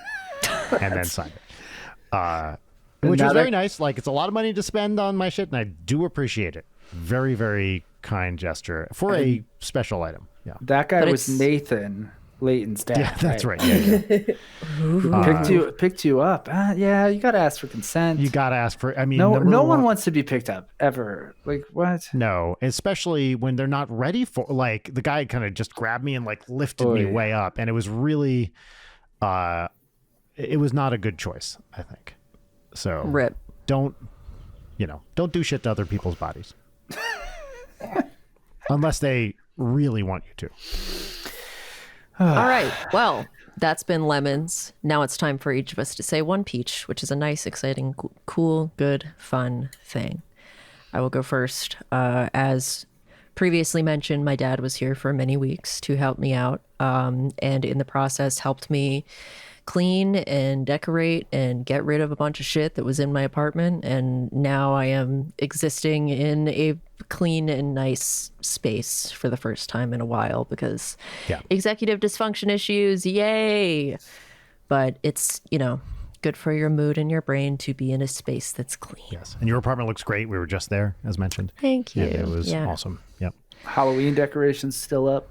and then signed it. Which was very nice. Like, it's a lot of money to spend on my shit, and I do appreciate it. Very, very kind gesture for a special item. Yeah. That guy But was Nathan Layton's dad. Yeah, that's right. Yeah. Picked you up. Yeah, you got to ask for consent. You got to ask for, no one wants to be picked up ever. Like, what? No, especially when they're not ready for, like, the guy kind of just grabbed me and like lifted me way up, and it was really, it was not a good choice, I think. So Rip. don't do shit to other people's bodies. Unless they really want you to. All right. Well, that's been lemons. Now it's time for each of us to say one peach, which is a nice, exciting, cool, good, fun thing. I will go first. As previously mentioned, my dad was here for many weeks to help me out, and in the process helped me clean and decorate and get rid of a bunch of shit that was in my apartment. And now I am existing in a clean and nice space for the first time in a while because executive dysfunction issues, yay. But it's, good for your mood and your brain to be in a space that's clean. Yes. And your apartment looks great. We were just there, as mentioned. Thank you. And it was awesome. Yep. Halloween decorations still up?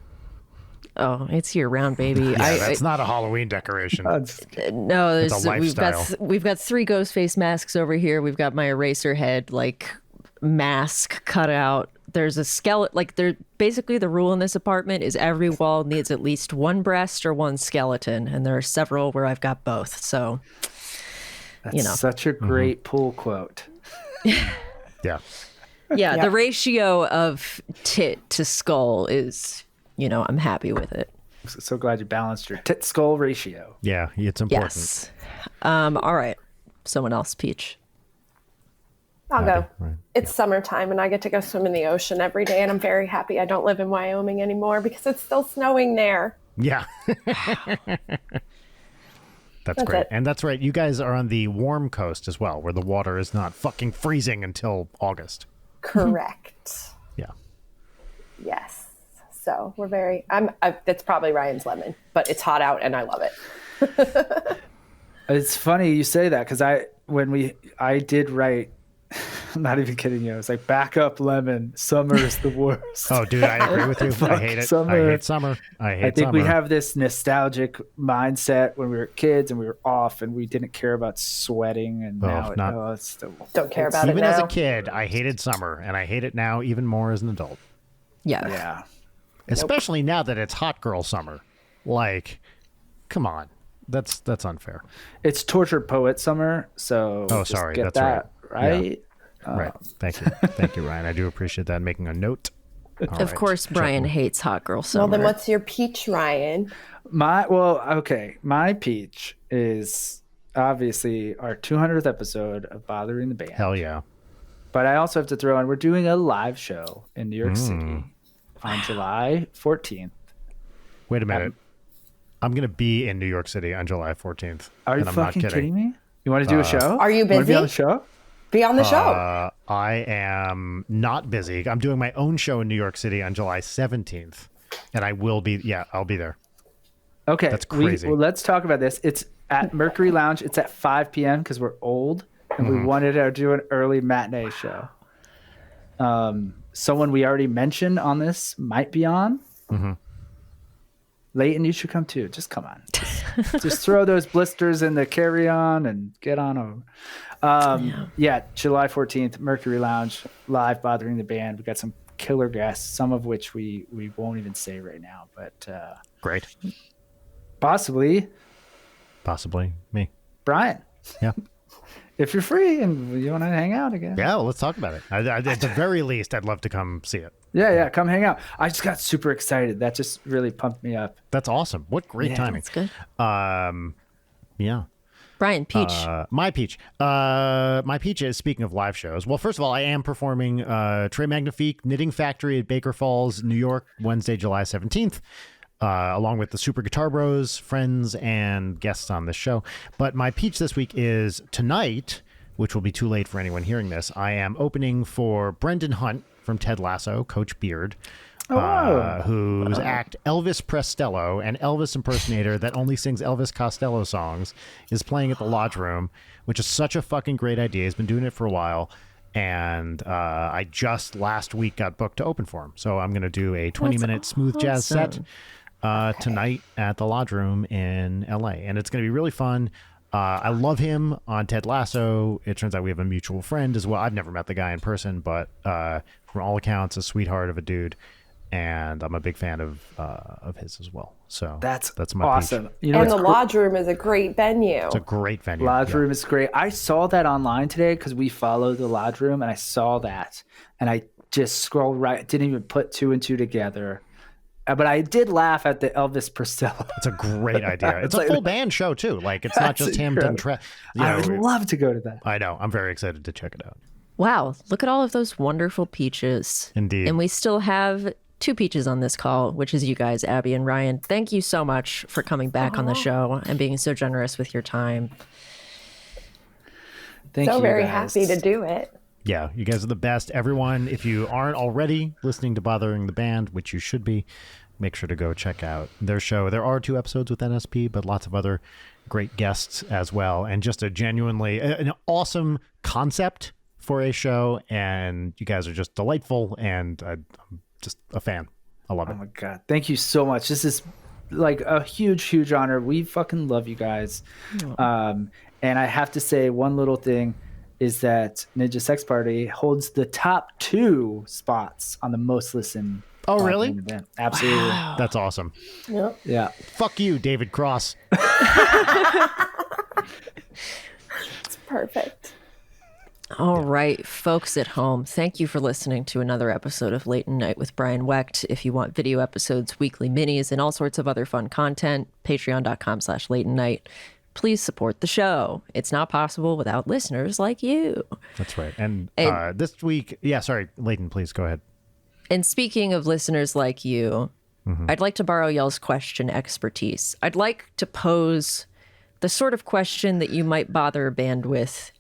Oh, it's year round, baby. Yeah, that's not a Halloween decoration. No, It's a lifestyle. we've got 3 ghost face masks over here. We've got my eraser head mask cut out. There's a skeleton. Basically the rule in this apartment is every wall needs at least one breast or one skeleton, and there are several where I've got both. So, That's such a great pull quote. Yeah. Yeah, the ratio of tit to skull is, I'm happy with it. So glad you balanced your tit skull ratio. Yeah, it's important. Yes. All right. Someone else, Peach. I'll go. Right. It's summertime and I get to go swim in the ocean every day, and I'm very happy I don't live in Wyoming anymore because it's still snowing there. Yeah. That's great. it. And that's right. You guys are on the warm coast as well, where the water is not fucking freezing until August. Correct. Yeah. Yes. So we're very, that's probably Ryan's lemon, but it's hot out and I love it. It's funny you say that because I did write, I'm not even kidding you. I was like, back up lemon. Summer is the worst. Oh, dude, I agree with you. I hate it. Summer. I hate summer. I think we have this nostalgic mindset when we were kids and we were off and we didn't care about sweating. And now it's still. Don't care about it Even now. as a kid, I hated summer, and I hate it now even more as an adult. Yeah. Yeah. Especially now that it's hot girl summer. Like, come on. That's unfair. It's tortured poet summer. So just sorry. get That's that right. Right. Thank you. Thank you, Ryan. I do appreciate that. Making a note. All Of right. course, Brian hates hot girl summer. Well, then what's your peach, Ryan? My peach is obviously our 200th episode of Bothering the Band. Hell yeah. But I also have to throw in, we're doing a live show in New York City on July 14th. Wait a minute. I'm going to be in New York City on July 14th. Are you and I'm not fucking kidding me? You want to do a show? Are you Want to busy? be on the show? Be on the show. I am not busy. I'm doing my own show in New York City on July 17th. And I will be, I'll be there. Okay. That's crazy. Well, let's talk about this. It's at Mercury Lounge. It's at 5 p.m. because we're old and we wanted to do an early matinee show. Someone we already mentioned on this might be on. Leighton, you should come too. Just come on. Just throw those blisters in the carry-on and get on over. July 14th, Mercury Lounge, live Bothering the Band. We got some killer guests, some of which we won't even say right now, but Great. possibly me. Brian. Yeah. If you're free and you want to hang out again. Yeah, well, let's talk about it. At the very least, I'd love to come see it. Yeah, come hang out. I just got super excited. That just really pumped me up. That's awesome. What great timing. That's good. Yeah. Brian, Peach. My Peach. My Peach is, speaking of live shows. Well, first of all, I am performing Très Magnifique Knitting Factory at Baker Falls, New York, Wednesday, July 17th. Along with the Super Guitar Bros, friends, and guests on this show. But my Peach this week is tonight, which will be too late for anyone hearing this. I am opening for Brendan Hunt from Ted Lasso, Coach Beard, whose act Elvis Prestello, an Elvis impersonator that only sings Elvis Costello songs, is playing at the Lodge Room, which is such a fucking great idea. He's been doing it for a while. And I just last week got booked to open for him. So I'm going to do a 20-minute smooth jazz set tonight at the Lodge Room in LA, and it's going to be really fun. I love him on Ted Lasso. It turns out we have a mutual friend as well. I've never met the guy in person, but from all accounts, a sweetheart of a dude, and I'm a big fan of his as well. So that's my awesome. Peach. You know, and the Lodge Room is a great venue. It's a great venue. Lodge Room is great. I saw that online today because we follow the Lodge Room, and I saw that, and I just scrolled right. Didn't even put two and two together. But I did laugh at the Elvis Prestello. It's a great idea. It's a full band show too. Like it's not just him. I would love to go to that. I know. I'm very excited to check it out. Wow, look at all of those wonderful peaches. Indeed. And we still have two peaches on this call, which is you guys, Abby and Ryan. Thank you so much for coming back on the show and being so generous with your time. Thank you. So very guys. happy to do it. Yeah, you guys are the best. Everyone, if you aren't already listening to Bothering the Band, which you should be, make sure to go check out their show. There are 2 episodes with NSP, but lots of other great guests as well. And just a genuinely, an awesome concept for a show. And you guys are just delightful. And I'm just a fan. I love it. Oh my God. Thank you so much. This is like a huge, huge honor. We fucking love you guys. And I have to say one little thing is that Ninja Sex Party holds the top 2 spots on the most listened. Oh, really? Event. Absolutely. Wow. That's awesome. Yep. Yeah. Fuck you, David Cross. It's perfect. All right, folks at home, thank you for listening to another episode of Late Night with Brian Wecht. If you want video episodes, weekly minis, and all sorts of other fun content, patreon.com/late night. Please support the show. It's not possible without listeners like you. That's right. And this week, sorry, Leighton, please go ahead. And speaking of listeners like you, I'd like to borrow y'all's question expertise. I'd like to pose the sort of question that you might bother a band with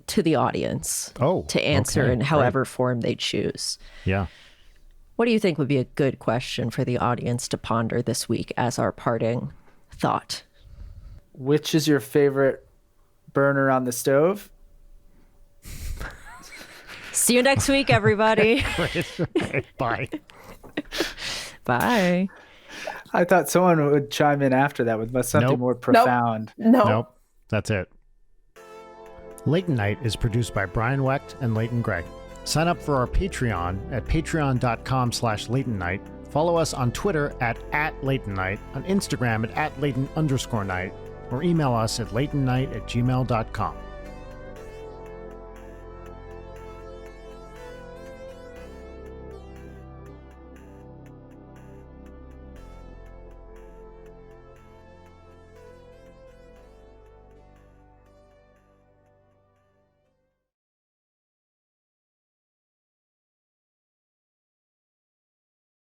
to the audience to answer in however form they choose. Yeah. What do you think would be a good question for the audience to ponder this week as our parting thought? Which is your favorite burner on the stove? See you next week, everybody. Right. Bye. Bye. I thought someone would chime in after that with something more profound. Nope. That's it. Leighton Night is produced by Brian Wecht and Leighton Gregg. Sign up for our Patreon at patreon.com/Leighton Night. Follow us on Twitter at Leighton Night, on Instagram at Leighton_Night, or email us at leightonnight@gmail.com.